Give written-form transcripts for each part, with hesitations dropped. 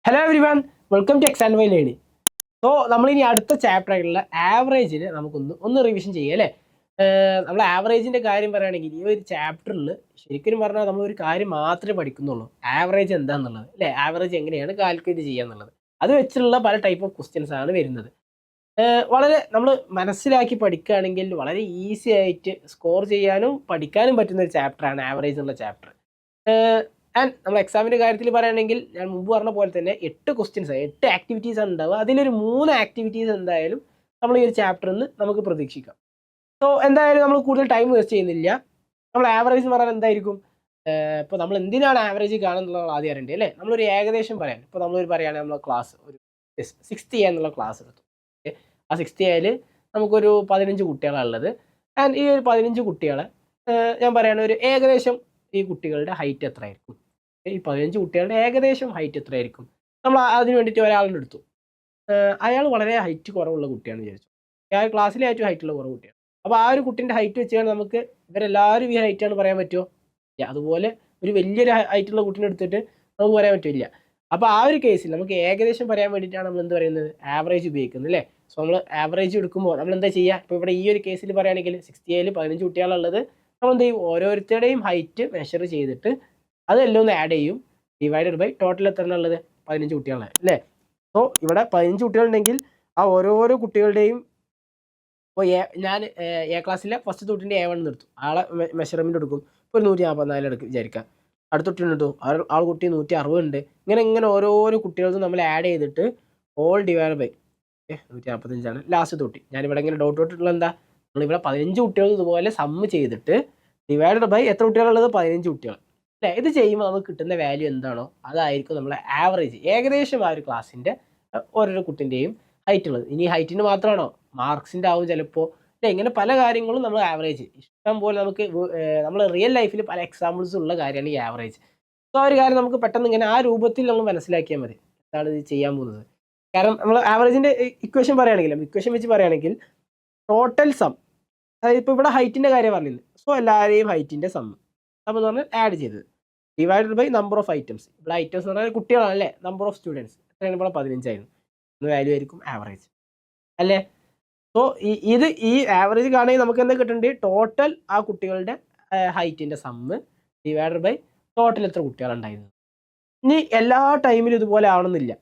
Hello everyone, welcome to X and Y learning. So നമ്മളിനി അടുത്ത ചാപ്റ്ററായിട്ടുള്ള ആവറേജിന് നമുക്കൊന്ന് റിവിഷൻ ചെയ്യാം അല്ലേ. നമ്മൾ ആവറേജിൻ്റെ കാര്യം പറയുകയാണെങ്കിൽ ഈ ഒരു ചാപ്റ്ററിൽ ശരിക്കും പറഞ്ഞാൽ നമ്മളൊരു കാര്യം മാത്രമേ പഠിക്കുന്നുള്ളൂ, ആവറേജ് എന്താണെന്നുള്ളത് അല്ലേ. ആവറേജ് എങ്ങനെയാണ് കാൽക്കുലേറ്റ് ചെയ്യുക എന്നുള്ളത്, അത് വെച്ചുള്ള പല ടൈപ്പ് ഓഫ് ക്വസ്റ്റ്യൻസ് ആണ് വരുന്നത്. വളരെ നമ്മൾ മനസ്സിലാക്കി പഠിക്കുകയാണെങ്കിൽ വളരെ ഈസി ആയിട്ട് സ്കോർ ചെയ്യാനും പഠിക്കാനും പറ്റുന്ന ഒരു ചാപ്റ്ററാണ് ആവറേജ് എന്നുള്ള ചാപ്റ്റർ. ആൻഡ് നമ്മൾ എക്സാമിൻ്റെ കാര്യത്തിൽ പറയുകയാണെങ്കിൽ ഞാൻ മുമ്പ് പറഞ്ഞ പോലെ തന്നെ 8 ക്വസ്റ്റ്യൻസ് 8 ആക്ടിവിറ്റീസ് ആണ് ഉണ്ടാവുക. അതിലൊരു 3 ആക്ടിവിറ്റീസ് എന്തായാലും നമ്മൾ ഈ ഒരു ചാപ്റ്ററിൽ നിന്ന് നമുക്ക് പ്രതീക്ഷിക്കാം. സോ എന്തായാലും നമ്മൾ കൂടുതൽ ടൈം വേസ്റ്റ് ചെയ്യുന്നില്ല. നമ്മൾ ആവറേജ് എന്ന് പറഞ്ഞാൽ എന്തായിരിക്കും, ഇപ്പോൾ നമ്മൾ എന്തിനാണ് ആവറേജ് കാണുന്നുള്ളത് ആദ്യം അറിയണ്ടേ അല്ലേ. നമ്മളൊരു ഏകദേശം പറയാൻ, ഇപ്പോൾ നമ്മളൊരു പറയുകയാണെങ്കിൽ നമ്മൾ ക്ലാസ് ഒരു 6th എ എന്നുള്ള ക്ലാസ് എടുത്തു. ആ 6th എയിൽ നമുക്കൊരു 15 കുട്ടികളാണ് ഉള്ളത്. ആൻഡ് ഈ ഒരു 15 കുട്ടികളെ ഞാൻ പറയുകയാണെങ്കിൽ ഒരു ഏകദേശം ഈ കുട്ടികളുടെ ഹൈറ്റ് എത്രയായിരിക്കും, ഈ 15 കുട്ടികളുടെ ഏകദേശം ഹൈറ്റ് എത്രയായിരിക്കും. നമ്മൾ അതിന് വേണ്ടിയിട്ട് ഒരാളിനെ എടുത്തു. അയാൾ വളരെ ഹൈറ്റ് കുറവുള്ള കുട്ടിയാണെന്ന് വിചാരിച്ചു. ആ ക്ലാസ്സിലെ ഏറ്റവും ഹൈറ്റുള്ള കുറവ് കുട്ടിയാണ്. അപ്പോൾ ആ ഒരു കുട്ടീൻ്റെ ഹൈറ്റ് വെച്ചാൽ നമുക്ക് ഇവരെല്ലാവരും ഈ ഹൈറ്റാണ് പറയാൻ പറ്റുമോ? ഇല്ല. അതുപോലെ ഒരു വലിയൊരു ഹൈറ്റുള്ള കുട്ടീനെ എടുത്തിട്ട് നമുക്ക് പറയാൻ പറ്റില്ല. അപ്പോൾ ആ ഒരു കേസിൽ നമുക്ക് ഏകദേശം പറയാൻ വേണ്ടിയിട്ടാണ് നമ്മൾ എന്ത് പറയുന്നത്, ആവറേജ് ഉപയോഗിക്കുന്നത് അല്ലേ. സോ നമ്മൾ ആവറേജ് എടുക്കുമ്പോൾ നമ്മൾ എന്താ ചെയ്യുക, ഇപ്പോൾ ഇവിടെ ഈ ഒരു കേസിൽ പറയുകയാണെങ്കിൽ 6th എയിൽ 15 കുട്ടികളുള്ളത്, നമ്മൾ എന്ത് ചെയ്യും, ഓരോരുത്തരുടെയും ഹൈറ്റ് മെഷർ ചെയ്തിട്ട് അതെല്ലാം ഒന്ന് ആഡ് ചെയ്യും. ഡിവൈഡഡ് ബൈ ടോട്ടൽ എത്ര ഉള്ളത്, 15 കുട്ടികളാണ് അല്ലേ. സോ ഇവിടെ 15 കുട്ടികളുണ്ടെങ്കിൽ ആ ഓരോരോ കുട്ടികളുടെയും ഇപ്പോൾ ഞാൻ എ ക്ലാസ്സിലെ ഫസ്റ്റ് തൊട്ടിൻ്റെ A1 നിർത്തും. ആളെ മെഷർമെൻറ്റ് എടുക്കും. ഇപ്പോൾ ഒരു 144 എടുക്കും വിചാരിക്കാം. അടുത്ത കുട്ടീനെ എടുത്തു, ആൾ കുട്ടി 160 ഉണ്ട്. ഇങ്ങനെ ഓരോരോ കുട്ടികൾക്കും നമ്മൾ ആഡ് ചെയ്തിട്ട് ഓൾ ഡിവൈഡ് ബൈ 145 ലാസ്റ്റ് തൊട്ടി. ഞാനിവിടെ ഇങ്ങനെ ഡോട്ട് ഇട്ടുള്ള എന്താ, നമ്മളിവിടെ 15 കുട്ടികൾ ഇതുപോലെ സമ്മ് ചെയ്തിട്ട് ഡിവൈഡഡ് ബൈ എത്ര കുട്ടികളുള്ളത്, 15 കുട്ടികൾ അല്ലേ. ഇത് ചെയ്യുമ്പോൾ നമുക്ക് കിട്ടുന്ന വാല്യൂ എന്താണോ അതായിരിക്കും നമ്മളെ ആവറേജ്. ഏകദേശം ആ ഒരു ക്ലാസ്സിൻ്റെ ഓരോരോ കുട്ടിൻ്റെയും ഹൈറ്റ് ഉള്ളത്. ഇനി ഹൈറ്റിന് മാത്രമാണോ, മാർക്സിൻ്റെ ആവും ചിലപ്പോൾ അല്ലേ. ഇങ്ങനെ പല കാര്യങ്ങളും നമ്മൾ ആവറേജ് ഇഷ്ടം പോലെ നമുക്ക് നമ്മൾ റിയൽ ലൈഫിൽ പല എക്സാമ്പിൾസ് ഉള്ള കാര്യമാണ് ഈ ആവറേജ്. സോ ആ ഒരു കാര്യം നമുക്ക് പെട്ടെന്ന് ഇങ്ങനെ ആ രൂപത്തിൽ നമ്മൾ മനസ്സിലാക്കിയാൽ മതി എന്താണ് ഇത് ചെയ്യാൻ പോകുന്നത്. കാരണം നമ്മൾ ആവറേജിൻ്റെ ഇക്വേഷൻ വെച്ച് പറയുകയാണെങ്കിൽ ടോട്ടൽ സം, അതായത് ഇപ്പോൾ ഇവിടെ ഹൈറ്റിൻ്റെ കാര്യം പറഞ്ഞില്ല. സോ എല്ലാവരെയും ഹൈറ്റിൻ്റെ സം എന്ന് പറഞ്ഞാൽ ആഡ് ചെയ്തത് divided by number of items. ഇവിടെ ഐറ്റംസ് എന്ന് പറഞ്ഞാൽ കുട്ടികളാണല്ലേ, നമ്പർ ഓഫ് സ്റ്റുഡൻസ് എത്രയാണ്, ഇവിടെ 15 ആയിരുന്നു. വാല്യൂ ആയിരിക്കും ആവറേജ് അല്ലേ. സോ ഈ ആവറേജ് കാണുകയും നമുക്ക് എന്താ കിട്ടുന്നുണ്ട്, ടോട്ടൽ ആ കുട്ടികളുടെ ഹൈറ്റിൻ്റെ സമ്മ് ഡിവൈഡഡ് ബൈ ടോട്ടൽ എത്ര കുട്ടികളുണ്ടായിരുന്നു. ഇനി എല്ലാ ടൈമിലും ഇതുപോലെ ആവണമെന്നില്ല.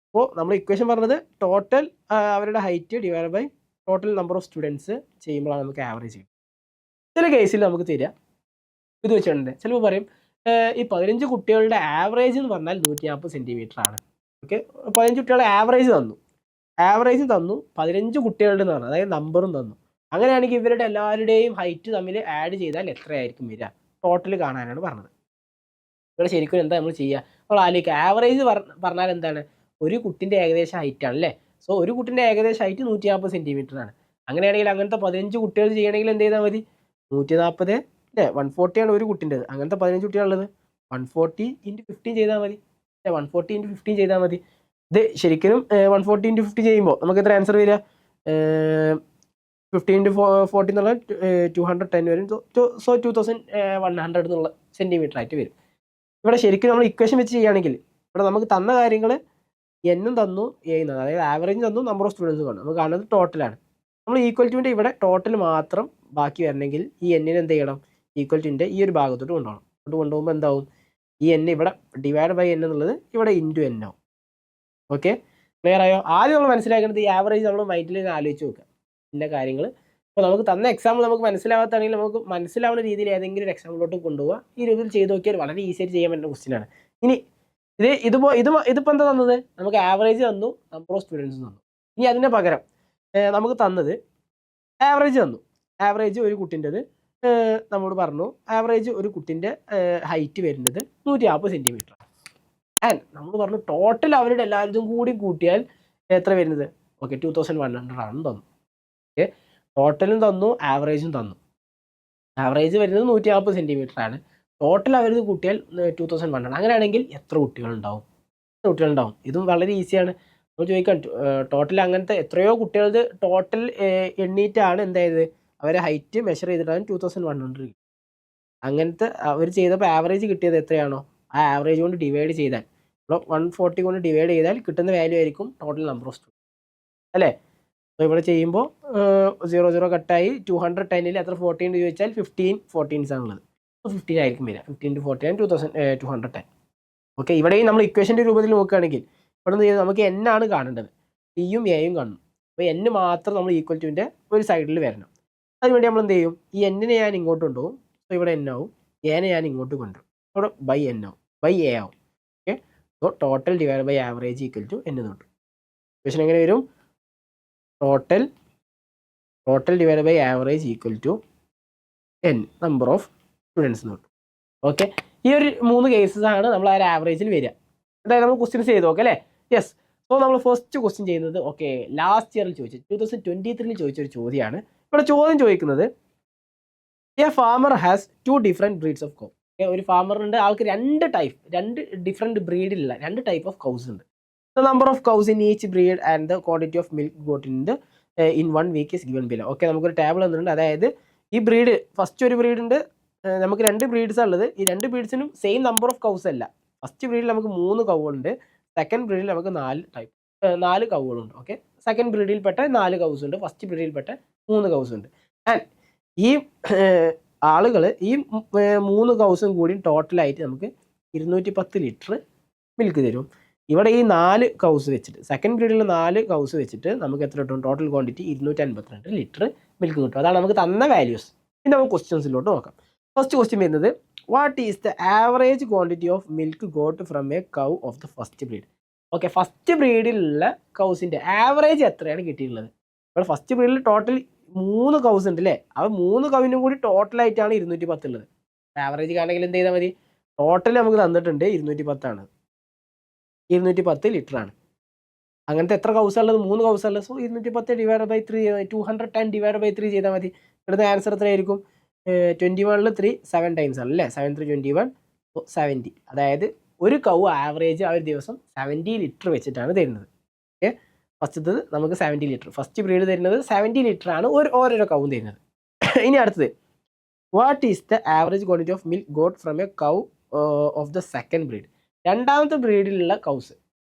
അപ്പോൾ നമ്മൾ ഇക്വേഷൻ പറഞ്ഞത് ടോട്ടൽ അവരുടെ height divide by total number of students ചെയ്യുമ്പോഴാണ് നമുക്ക് ആവറേജ് ചെയ്യും. ചില കേസിൽ നമുക്ക് തരിക ഇത് വെച്ചിട്ടുണ്ട്. ചിലപ്പോൾ പറയും ഈ 15 കുട്ടികളുടെ ആവറേജ് എന്ന് പറഞ്ഞാൽ 140 സെൻറ്റിമീറ്റർ ആണ്. ഓക്കെ, 15 കുട്ടികളുടെ ആവറേജ് തന്നു, 15 കുട്ടികളുടെ എന്ന് പറഞ്ഞു, അതായത് നമ്പറും തന്നു. അങ്ങനെയാണെങ്കിൽ ഇവരുടെ എല്ലാവരുടെയും ഹൈറ്റ് തമ്മിൽ ആഡ് ചെയ്താൽ എത്രയായിരിക്കും വരിക, ടോട്ടൽ കാണാനാണ് പറഞ്ഞത്. ഇവിടെ ശരിക്കും എന്താ നമ്മൾ ചെയ്യുക, നമ്മൾ ആലോചിക്കുക. ആവറേജ് പറഞ്ഞാൽ എന്താണ്, ഒരു കുട്ടിൻ്റെ ഏകദേശം ഹൈറ്റ് ആണ് അല്ലേ. സോ ഒരു കുട്ടിൻ്റെ ഏകദേശം ഹൈറ്റ് 140 സെൻറ്റിമീറ്റർ ആണ്. അങ്ങനെയാണെങ്കിൽ അങ്ങനത്തെ 15 കുട്ടികൾ ചെയ്യണമെങ്കിൽ എന്ത് ചെയ്താൽ മതി, 140 അല്ലേ, 140 ആണ് ഒരു കുട്ടിൻ്റെത്. അങ്ങനത്തെ 15 കുട്ടികളുള്ളത് 140 × 15 ചെയ്താൽ മതി അല്ലേ, 140 × 15 ചെയ്താൽ മതി. ഇത് ശരിക്കും 140 × 50 ചെയ്യുമ്പോൾ നമുക്ക് എത്ര ആൻസർ വരിക, 50 × 40 എന്നുള്ള 210 വരും. സോ 2100 എന്നുള്ള സെൻറ്റിമീറ്റർ ആയിട്ട് വരും. ഇവിടെ ശരിക്കും നമ്മൾ ഇക്വേഷൻ വെച്ച് ചെയ്യുകയാണെങ്കിൽ ഇവിടെ നമുക്ക് തന്ന കാര്യങ്ങൾ എന്നും തന്നു, ചെയ്യുന്നത് അതായത് ആവറേജ് തന്നു, നമ്പർ ഓഫ് സ്റ്റുഡൻസ് കാണും, നമുക്ക് കാണുന്നത് ടോട്ടലാണ്. നമ്മൾ ഈക്വൽ ടുവിൻ്റെ ഇവിടെ ടോട്ടൽ മാത്രം ബാക്കി വരണമെങ്കിൽ ഈ എന്നിന് എന്ത് ചെയ്യണം, ഈക്വൽ ടുവിൻ്റെ ഈ ഒരു ഭാഗത്തോട്ട് കൊണ്ടുപോകണം. കൊണ്ടുപോകുമ്പോൾ എന്താവും, ഈ എൻ ഇവിടെ ഡിവൈഡ് ബൈ എൻ എന്നുള്ളത് ഇവിടെ ഇൻറ്റു എൻ ആവും. ഓക്കെ, ക്ലിയർ ആയോ? ആദ്യം നമ്മൾ മനസ്സിലാക്കേണ്ടത് ഈ ആവറേജ് നമ്മൾ മൈൻഡിൽ ആലോചിച്ച് നോക്കുക ഇതിൻ്റെ കാര്യങ്ങൾ. ഇപ്പോൾ നമുക്ക് തന്ന എക്സാമ്പിൾ നമുക്ക് മനസ്സിലാവാത്താണെങ്കിൽ നമുക്ക് മനസ്സിലാവുന്ന രീതിയിൽ ഏതെങ്കിലും ഒരു എക്സാമ്പിളോട്ട് കൊണ്ടുപോകുക. ഈ രീതിയിൽ ചെയ്ത് നോക്കിയാൽ വളരെ ഈസി ആയിട്ട് ചെയ്യാൻ പറ്റുന്ന ക്വസ്റ്റ്യനാണ്. ഇനി ഇതിപ്പോൾ എന്താ തന്നത്, നമുക്ക് ആവറേജ് തന്നു, നമ്പർ ഓഫ് സ്റ്റുഡൻസ് തന്നു. ഇനി അതിൻ്റെ പകരം നമുക്ക് തന്നത് ആവറേജ് തന്നു. ആവറേജ് ഒരു കുട്ടിൻ്റെത് നമ്മളോട് പറഞ്ഞു, ആവറേജ് ഒരു കുട്ടിൻ്റെ ഹൈറ്റ് വരുന്നത് 150 സെൻറ്റിമീറ്റർ. ആൻഡ് നമ്മൾ പറഞ്ഞു ടോട്ടൽ അവരുടെ എല്ലാവരും കൂടി കൂട്ടിയാൽ എത്ര വരുന്നത്, ഓക്കെ 2100 ആണെന്ന് തന്നു. ഓക്കെ, ടോട്ടലും തന്നു, ആവറേജും തന്നു. ആവറേജ് വരുന്നത് 150 സെൻറ്റിമീറ്റർ ആണ്, ടോട്ടൽ അവരത് കൂട്ടിയാൽ 2100. അങ്ങനെയാണെങ്കിൽ എത്ര കുട്ടികളുണ്ടാവും? ഇതും വളരെ ഈസിയാണ്. നമ്മൾ ചോദിക്കാം ടോട്ടൽ അങ്ങനത്തെ എത്രയോ കുട്ടികളത് ടോട്ടൽ എണ്ണീറ്റാണ് എന്തായത്, അവരെ ഹൈറ്റ് മെഷർ ചെയ്തിട്ടാണ് 2100. അങ്ങനത്തെ അവർ ചെയ്തപ്പോൾ ആവറേജ് കിട്ടിയത് എത്രയാണോ ആ ആവറേജ് കൊണ്ട് ഡിവൈഡ് ചെയ്താൽ ഇവിടെ 140 കൊണ്ട് ഡിവൈഡ് ചെയ്താൽ കിട്ടുന്ന വാല്യൂ ആയിരിക്കും ടോട്ടൽ നമ്പർ ഓഫ് സ്റ്റുഡൻസ് അല്ലേ. അപ്പോൾ ഇവിടെ ചെയ്യുമ്പോൾ 0 കട്ടായി 210 എത്ര 14 ചോദിച്ചാൽ 15 14s ആണുള്ളത്. അപ്പോൾ 15 ആയിരിക്കും വരിക. 15 × 14 210. ഓക്കെ, ഇവിടെയും നമ്മൾ ഇക്വേഷൻ്റെ രൂപത്തിൽ നോക്കുകയാണെങ്കിൽ ഇവിടെ നിന്ന് നമുക്ക് n ആണ് കാണേണ്ടത്, ടിയും എയും കാണണം. അപ്പോൾ n മാത്രം നമ്മൾ ഈക്വൽ ടുവിൻ്റെ ഒരു സൈഡിൽ വരണം. അതിനുവേണ്ടി നമ്മൾ എന്ത് ചെയ്യും, ഈ n-നെ ഞാൻ ഇങ്ങോട്ട് കൊണ്ടുപോകും. അപ്പോൾ ഇവിടെ n ആവും, a-നെ ഞാൻ ഇങ്ങോട്ട് കൊണ്ടുവരും, ഇവിടെ ബൈ n ആവും, ബൈ a ആവും. ഓക്കെ, അപ്പോൾ total divide by average equal to n എന്ന് കിട്ടും. ഇക്വേഷൻ എങ്ങനെ വരും, total divide by average equal to n number of students എന്ന് കിട്ടും. ഓക്കെ, ഈ ഒരു 3 കേസസ് ആണ് നമ്മൾ ആ ഒരു ആവറേജിൽ വരിക. അതായത് നമ്മൾ ക്വസ്റ്റ്യൻസ് ചെയ്ത് നോക്കാം അല്ലേ. യെസ്, സോ നമ്മൾ ഫസ്റ്റ് ക്വസ്റ്റ്യൻ ചെയ്യുന്നത് ഓക്കെ ലാസ്റ്റ് ഇയറിൽ ചോദിച്ച 2023 ചോദിച്ചൊരു ചോദ്യമാണ്. ഇവിടെ ചോദ്യം ചോദിക്കുന്നത് a farmer has 2 different breeds of cow. ഒരു ഫാമറുണ്ട്, ആൾക്ക് രണ്ട് ഡിഫറെൻറ്റ് ബ്രീഡിലുള്ള 2 ടൈപ്പ് ഓഫ് കൗസ് ഉണ്ട്. The number of cows in each breed and the quantity of milk got in 1 week is given below. Okay, നമുക്കൊരു ടേബിൾ തന്നിട്ടുണ്ട്. അതായത് ഈ ബ്രീഡ് ഫസ്റ്റ് ഒരു ബ്രീഡ് ഉണ്ട്, നമുക്ക് 2 ബ്രീഡ്സ് ഉള്ളത്. ഈ 2 ബ്രീഡ്സിനും സെയിം നമ്പർ ഓഫ് കൗസ് അല്ല. ഫസ്റ്റ് ബ്രീഡിൽ നമുക്ക് 3 കൗകളുണ്ട്, സെക്കൻഡ് ബ്രീഡിൽ നമുക്ക് 4 കൗകളുണ്ട്. ഓക്കെ, സെക്കൻഡ് ബ്രീഡിൽപ്പെട്ട 4 കൗസ് ഉണ്ട്, ഫസ്റ്റ് ബ്രീഡിൽപ്പെട്ട 3 കൗസ് ഉണ്ട്. ആൻഡ് ഈ ആളുകൾ ഈ 3 കൗസും കൂടി ടോട്ടലായിട്ട് നമുക്ക് 210 ലിറ്റർ മിൽക്ക് തരും. ഇവിടെ ഈ 4 കൗസ് വെച്ചിട്ട് സെക്കൻഡ് ബ്രീഡിൽ 4 കൗസ് വെച്ചിട്ട് നമുക്ക് എത്ര കിട്ടും, ടോട്ടൽ ക്വാണ്ടിറ്റി 252 ലിറ്റർ മിൽക്ക് കിട്ടും. അതാണ് നമുക്ക് തന്ന വാല്യൂസ്. ഇനി നമുക്ക് ക്വസ്റ്റ്യൻസിലോട്ട് നോക്കാം. ഫസ്റ്റ് ക്വസ്റ്റ്യൻ വരുന്നത് what is the average quantity of milk got from a cow of the first breed. Okay, first ബ്രീഡിലുള്ള കൗസിൻ്റെ ആവറേജ് എത്രയാണ് കിട്ടിയിട്ടുള്ളത്. ഇവിടെ ഫസ്റ്റ് ബ്രീഡിൽ ടോട്ടൽ 3 കൗസ് ഉണ്ട് അല്ലേ, ആ 3 കൗവിനും കൂടി ടോട്ടലായിട്ടാണ് 210 ഉള്ളത്. ആവറേജ് കാണണമെങ്കിൽ എന്ത് ചെയ്താൽ മതി, ടോട്ടൽ നമുക്ക് തന്നിട്ടുണ്ട് 210 ആണ്, 210 ലിറ്റർ ആണ്. അങ്ങനത്തെ എത്ര കൗസുള്ളത്, 3 കൗസുള്ളത്. So 210 divide by 3 210 divide by 3 ചെയ്താൽ മതി. ഇവിടുത്തെ ആൻസർ എത്രയായിരിക്കും, 21ൽ 3 7 ടൈംസ് ആണ് അല്ലേ, 7 3 21 70. അതായത് ഒരു കൗ ആവറേജ് ആ ഒരു ദിവസം 70 ലിറ്റർ വെച്ചിട്ടാണ് തരുന്നത്. ഓക്കെ, ഫസ്റ്റത്തത് നമുക്ക് 70 ലിറ്റർ, ഫസ്റ്റ് ബ്രീഡ് തരുന്നത് 70 ലിറ്റർ ആണ് ഓരോരോ കൗവും തരുന്നത്. ഇനി അടുത്തത് what is the average quantity of milk got from a cow of the second breed. രണ്ടാമത്തെ ബ്രീഡിലുള്ള കൗസ്,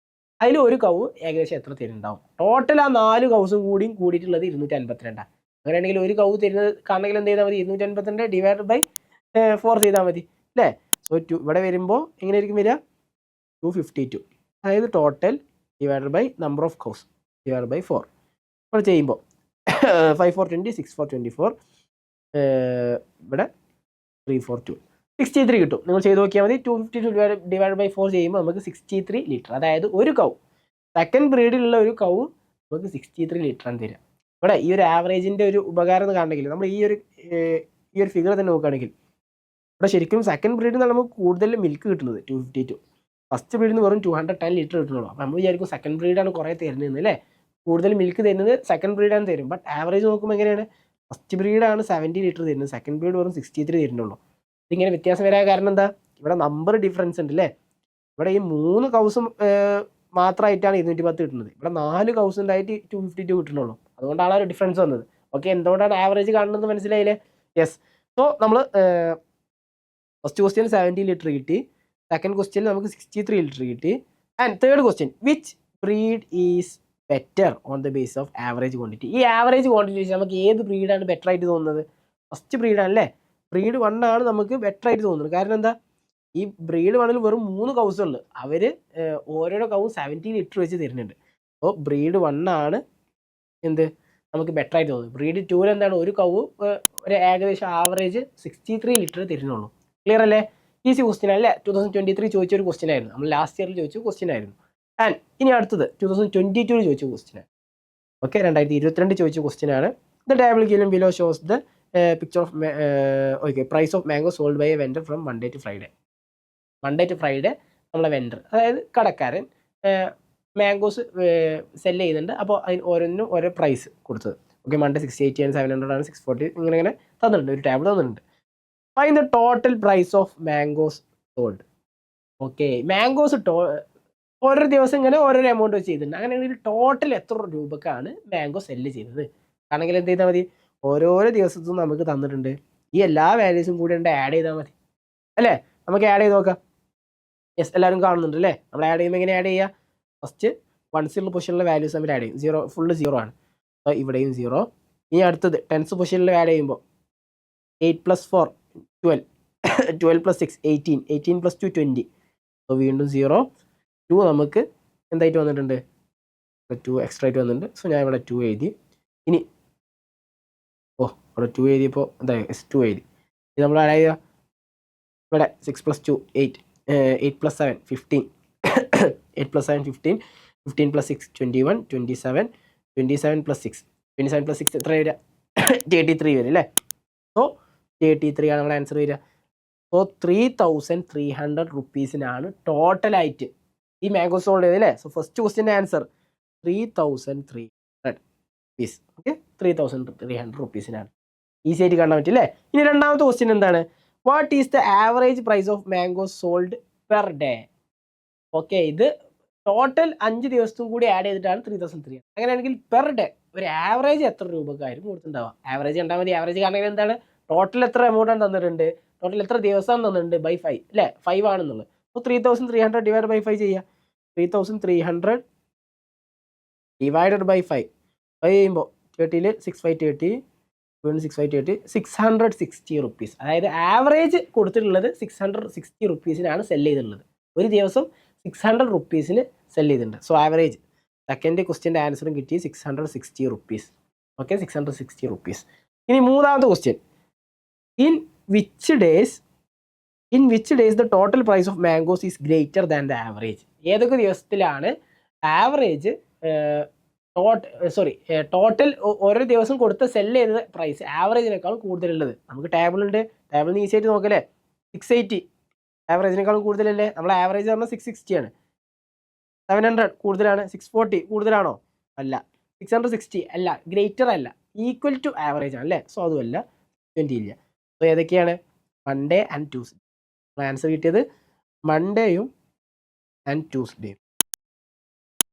അതിൽ ഒരു കൗ ഏകദേശം എത്ര തരുന്നുണ്ടാവും. ടോട്ടൽ ആ 4 കൗസും കൂടിയിട്ടുള്ളത് 252. അങ്ങനെയാണെങ്കിൽ ഒരു കൗ തരുന്നത് കാണണമെങ്കിൽ എന്ത് ചെയ്താൽ മതി, 252 ഡിവൈഡ് ബൈ 4 ചെയ്താൽ മതി അല്ലേ. സോ ഇവിടെ വരുമ്പോൾ എങ്ങനെ ആയിരിക്കും വരിക, 252. അതായത് total divide by number of cows divide by 4. ഇവിടെ ചെയ്യുമ്പോൾ 5 4 20 6 4 24 ഇവിടെ 3 4 2 63 കിട്ടും. നിങ്ങൾ ചെയ്ത് നോക്കിയാൽ മതി. 252 ഡിവൈഡ് ബൈ 4 ചെയ്യുമ്പോൾ നമുക്ക് 63 ലിറ്റർ. അതായത് ഒരു കൗ, സെക്കൻഡ് ബ്രീഡിലുള്ള ഒരു കൗ നമുക്ക് 63 ലിറ്ററാണ് തരിക. ഇവിടെ ഈ ഒരു ആവറേജിൻ്റെ ഒരു ഉപകാരം എന്ന് കാണണമെങ്കിൽ നമ്മൾ ഈ ഒരു ഫിഗർ തന്നെ നോക്കുകയാണെങ്കിൽ ഇവിടെ ശരിക്കും സെക്കൻഡ് ബ്രീഡിൽ നിന്നാണ് നമുക്ക് കൂടുതൽ മിൽക്ക് കിട്ടുന്നത് 252. ഫസ്റ്റ് ബ്രീഡിൽ നിന്ന് വെറും 210 ലിറ്റർ കിട്ടുന്നുള്ളൂ. അപ്പോൾ നമ്മൾ വിചാരിക്കും സെക്കൻഡ് ബ്രീഡാണ് കുറേ തരുന്നത് അല്ലേ, കൂടുതൽ മിൽക്ക് തരുന്നത് സെക്കൻഡ് ബ്രീഡാണ് തരും. ബട്ട് ആവറേജ് നോക്കുമ്പോൾ എങ്ങനെയാണ്, ഫസ്റ്റ് ബ്രീഡാണ് 70 ലിറ്റർ തരുന്നത്, സെക്കൻഡ് ബ്രീഡ് വെറും 63 തരുന്നുള്ളൂ. ഇതിങ്ങനെ വ്യത്യാസം വരാൻ കാരണം എന്താ, ഇവിടെ നമ്പർ ഡിഫറൻസ് ഉണ്ട് അല്ലേ. ഇവിടെ ഈ 3 കൗസും മാത്രമായിട്ടാണ് 210 കിട്ടുന്നത്, ഇവിടെ 4 കൗസ് ഉണ്ടായിട്ട് 252 കിട്ടുന്നുള്ളൂ. അതുകൊണ്ടാണ് ആ ഒരു ഡിഫറൻസ് വന്നത്. ഓക്കെ, എന്തുകൊണ്ടാണ് ആവറേജ് കാണുന്നത് മനസ്സിലായില്ലേ. യെസ്, സോ നമ്മൾ ഫസ്റ്റ് ക്വസ്റ്റ്യൻ 70 ലിറ്റർ കിട്ടി, സെക്കൻഡ് ക്വസ്റ്റ്യൻ നമുക്ക് 63 ലിറ്റർ കിട്ടി. And third question which breed is better on the base of average quantity. ഈ ആവറേജ് ക്വാണ്ടിറ്റി വെച്ചാൽ നമുക്ക് ഏത് ബ്രീഡാണ് ബെറ്റർ ആയിട്ട് തോന്നുന്നത്, ഫസ്റ്റ് ബ്രീഡാണല്ലേ. ബ്രീഡ് 1 ആണ് നമുക്ക് ബെറ്റർ ആയിട്ട് തോന്നുന്നത്. കാരണം എന്താ, ഈ ബ്രീഡ് 1ൽ വെറും 3 കൗസുള്ളൂ, അവർ ഓരോരോ കൗ 70 ലിറ്റർ വെച്ച് തരുന്നുണ്ട്. അപ്പോൾ ബ്രീഡ് 1 ആണ് എന്ത് നമുക്ക് ബെറ്റർ ആയിട്ട് തോന്നുന്നത്. ബ്രീഡ് 2ൽ എന്താണ്, ഒരു കൗ ഒരു ഏകദേശം ആവറേജ് 63 ലിറ്റർ തരുന്നുള്ളൂ. ക്ലിയർ അല്ലേ, ഈസി ക്വസ്റ്റ്യൻ അല്ലേ. 2023 ചോദിച്ചൊരു ക്വസ്റ്റ്യൻ ആയിരുന്നു, നമ്മൾ ലാസ്റ്റ് ഇയറിൽ ചോദിച്ച ക്വസ്റ്റ്യൻ ആയിരുന്നു. ആൻഡ് ഇനി അടുത്തത് 2022 ചോദിച്ച ക്വസ്റ്റ്യൻ ആണ്. ഓക്കെ, 2022 ചോദിച്ച ക്വസ്റ്റ്യൻ ആണ്. The table given below shows the picture of okay price of mango sold by a vendor from Monday to Friday. Monday to Friday നമ്മളെ വെൻഡർ, അതായത് കടക്കാരൻ മാംഗോസ് സെല് ചെയ്യുന്നുണ്ട്. അപ്പോൾ അതിന് ഓരോന്നിനും ഓരോ പ്രൈസ് കൊടുത്തത്. ഓക്കെ, മൺഡേ 680 ആണ്, 700 ആണ്, 640 ഇങ്ങനെ തന്നിട്ടുണ്ട്, ഒരു ടേബിൾ തന്നിട്ടുണ്ട്. Find the total price of mangoes sold. Okay, mangoes ഓരോ ദിവസം ഇങ്ങനെ ഓരോരോ എമൗണ്ട് വെച്ച് ചെയ്തിട്ടുണ്ട്. അങ്ങനെയാണെങ്കിൽ ടോട്ടൽ എത്ര രൂപക്കാണ് മാംഗോ സെല്ല് ചെയ്തത് ആണെങ്കിൽ എന്ത് ചെയ്താൽ മതി, ഓരോരോ ദിവസത്തും നമുക്ക് തന്നിട്ടുണ്ട്, ഈ എല്ലാ വാല്യൂസും കൂടി ആഡ് ചെയ്താൽ മതി അല്ലേ. നമുക്ക് ആഡ് ചെയ്ത് നോക്കാം. യെസ്, എല്ലാവരും കാണുന്നുണ്ട് അല്ലേ? നമ്മൾ ആഡ് ചെയ്യുമ്പോൾ എങ്ങനെ ആഡ് ചെയ്യുക? ഫസ്റ്റ് വൺസിലുള്ള പൊസിഷനിലെ വാല്യൂസ് തമ്മിൽ ആഡ് ചെയ്യും. 0 ഫുള്ള് 0 ആണ്. അപ്പോൾ ഇവിടെയും 0. ഇനി അടുത്തത് ടെൻസ് പൊസിഷനിൽ ആഡ് ചെയ്യുമ്പോൾ 8 + 4 12 12 + 6 18 18 + 2 20. അപ്പോൾ വീണ്ടും 0 2 നമുക്ക് എന്തായിട്ട് വന്നിട്ടുണ്ട്? 2 എക്സ്ട്രാ ആയിട്ട് വന്നിട്ടുണ്ട്. സോ ഞാൻ ഇവിടെ 2 എഴുതി. ഇനി ഇവിടെ 2 എഴുതിയപ്പോൾ എന്താ 2 എഴുതി. ഇത് നമ്മൾ ആഡ് ചെയ്യുക. ഇവിടെ 6 + 2 8 8 + 7 15 8 + 7 15 15 + 6 21 27 27 + 6 27 + 6 എത്ര വരിക? 33 വരും അല്ലേ? സോ 33 ആണ് നമ്മുടെ ആൻസർ വരിക. സോ 3300 റുപ്പീസിനാണ് ടോട്ടലായിട്ട് ഈ മാംഗോ സോൾഡ് ചെയ്തത് അല്ലേ? സോ ഫസ്റ്റ് ക്വസ്റ്റ്യൻ്റെ ആൻസർ 3300 റുപ്പീസ്. ഓക്കെ, 3300 റുപ്പീസിനാണ്. ഈസി ആയിട്ട് കാണാൻ പറ്റും അല്ലേ? ഇനി രണ്ടാമത്തെ ക്വസ്റ്റ്യൻ എന്താണ്? What is the average price of mango sold per day? Okay, ഇത് ടോട്ടൽ 5 ദിവസത്തും കൂടി ആഡ് ചെയ്തിട്ടാണ് 3300. അങ്ങനെയാണെങ്കിൽ പെർ ഡേ ഒരു ആവറേജ് എത്ര രൂപക്കായിരിക്കും കൊടുത്തിട്ടുണ്ടാവുക? ആവറേജ് കണ്ടാൽ മതി. ആവറേജ് കാണണമെങ്കിൽ എന്താണ്? ടോട്ടൽ എത്ര എമൗണ്ട് ആണ് തന്നിട്ടുണ്ട്, ടോട്ടൽ എത്ര ദിവസം തന്നിട്ടുണ്ട്, ബൈ 5 അല്ലേ? 5 ആണെന്നുള്ളത്. അപ്പോൾ 3300 ഡിവൈഡ് ബൈ 5 ചെയ്യുക. 3300 ഡിവൈഡഡ് ബൈ 5 ചെയ്യുമ്പോൾ 30ൽ 6 5 30 6 5 30 660 റുപ്പീസ്. അതായത് ആവറേജ് കൊടുത്തിട്ടുള്ളത് 660 റുപ്പീസിനാണ് സെല് ചെയ്തിട്ടുള്ളത്. ഒരു ദിവസം 600 റുപ്പീസിന് സെല് ചെയ്തിട്ടുണ്ട്. സോ ആവറേജ് സെക്കൻഡ് ക്വസ്റ്റ്യൻ്റെ ആൻസറും കിട്ടി 660 റുപ്പീസ്. Okay, 660 rupees. ഇനി മൂന്നാമത്തെ question, in which days the total price of mangoes is greater than the average? ഏതൊക്കെ ദിവസത്തിലാണ് ആവറേജ് ടോട്ടൽ ഓരോ ദിവസം കൊടുത്ത സെല് ചെയ്ത പ്രൈസ് ആവറേജിനേക്കാളും കൂടുതലുള്ളത്? നമുക്ക് ടേബിളുണ്ട്, ടേബിളിന് ഈസി ആയിട്ട് നോക്കല്ലേ. 680 ആവറേജിനേക്കാളും കൂടുതലല്ലേ? നമ്മൾ ആവറേജ് പറഞ്ഞാൽ 660 ആണ്. 700 കൂടുതലാണ്. 640 കൂടുതലാണോ? അല്ല. 660 അല്ല, ഗ്രേറ്റർ അല്ല, ഈക്വൽ ടു ആവറേജ് ആണ് അല്ലേ? സോ അതുമല്ല, 20 ഇല്ല. സോ ഏതൊക്കെയാണ്? Monday and Tuesday. ആൻസർ കിട്ടിയത് മൺഡേയും ആൻഡ് ട്യൂസ്ഡേയും.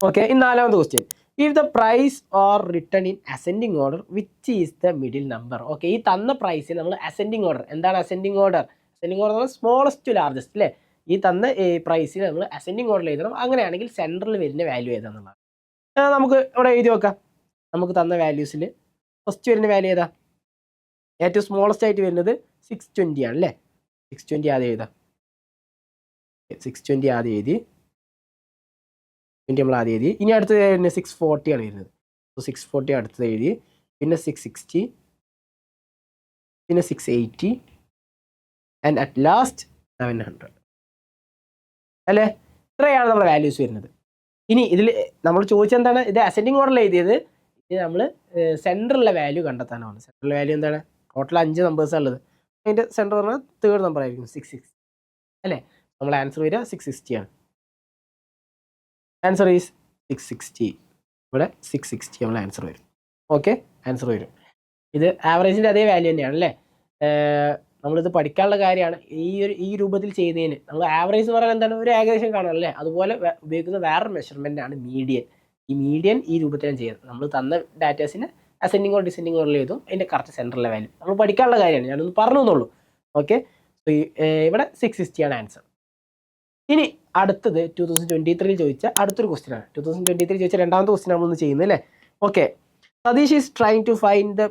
ഓക്കെ, ഇനി നാലാമത്തെ question, if the price or return in ascending order which is the middle number? Okay, ഈ തന്ന പ്രൈസിൽ നമ്മൾ അസെൻഡിങ് ഓർഡർ, എന്താണ് അസെൻഡിങ് ഓർഡർ? അസെൻഡിങ് ഓർഡർ എന്ന് പറഞ്ഞാൽ സ്മോളസ്റ്റ് ടു ലാർജസ്റ്റ് അല്ലേ? ഈ തന്ന പ്രൈസിൽ നമ്മൾ അസെൻഡിങ് ഓർഡർ എഴുതണം. അങ്ങനെയാണെങ്കിൽ സെൻട്രൽ വരുന്ന വാല്യൂ ഏതാണെന്നുള്ളത് നമുക്ക് ഇവിടെ എഴുതി വെക്കാം. നമുക്ക് തന്ന വാല്യൂസിൽ ഫസ്റ്റ് വരുന്ന വാല്യൂ ഏതാ? ഏറ്റവും സ്മോളസ്റ്റ് ആയിട്ട് വരുന്നത് 620 ആണ് അല്ലേ? 620 ആദ്യം എഴുതാം. 620 ആദ്യം എഴുതി. നമ്മൾ ആദ്യം എഴുതി. ഇനി അടുത്തത് 640 ആണ് വരുന്നത്. സോ 640 അടുത്തത് എഴുതി. പിന്നെ 660, പിന്നെ 680 ആൻഡ് അറ്റ് ലാസ്റ്റ് 700 അല്ലേ? ഇത്രയാണ് നമ്മുടെ വാല്യൂസ് വരുന്നത്. ഇനി ഇതിൽ നമ്മൾ ചോദിച്ചെന്താണ്? ഇത് അസെൻഡിങ് ഓർഡറിൽ എഴുതിയത്. ഇത് നമ്മൾ സെൻറ്ററിലെ വാല്യൂ കണ്ടെത്താനാണ്. സെൻട്രൽ വാല്യൂ എന്താണ്? ടോട്ടൽ 5 നമ്പേഴ്സാണ് ഉള്ളത്. അതിൻ്റെ സെൻറ്റർ പറഞ്ഞാൽ തേർഡ് നമ്പർ ആയിരിക്കും 660 അല്ലേ? നമ്മൾ ആൻസർ വരിക 660 ആണ്. Answer is 660. ഇവിടെ 660 നമ്മൾ ആൻസർ വരും. ഓക്കെ, ആൻസർ വരും. ഇത് ആവറേജിൻ്റെ അതേ വാല്യൂ തന്നെയാണ് അല്ലേ? നമ്മളിത് പഠിക്കാനുള്ള കാര്യമാണ്. ഈ രൂപത്തിൽ ചെയ്യുന്നതിന് നമ്മൾ ആവറേജ് എന്ന് പറഞ്ഞാൽ എന്താണ്? ഒരു ഏകദേശം കാണാം അല്ലേ? അതുപോലെ ഉപയോഗിക്കുന്ന വേറൊരു മെഷർമെൻ്റ് ആണ് മീഡിയൻ. ഈ മീഡിയൻ ഈ രൂപത്തിലാണ് ചെയ്യുന്നത്. നമ്മൾ തന്ന ഡാറ്റാസിന് അസെൻഡിങ് ഓർ ഡിസെൻഡിങ് ഓർഡറിൽ എഴുതും. അതിൻ്റെ കറക്റ്റ് സെൻറ്ററിലെ വാല്യൂ നമ്മൾ പഠിക്കാനുള്ള കാര്യമാണ്. ഞാനൊന്ന് പറഞ്ഞു എന്നുള്ളൂ. ഓക്കെ, സോ ഇവിടെ 660 ആണ് ആൻസർ. ഇനി അടുത്തത് 2023 ചോദിച്ച അടുത്തൊരു ക്വസ്റ്റ്യൻ ആണ്. 2023 ചോദിച്ച രണ്ടാമത്തെ ക്വസ്റ്റ്യൻ ആണ് ഒന്ന് ചെയ്യുന്നത് അല്ലേ? Okay, Sadish is trying to find the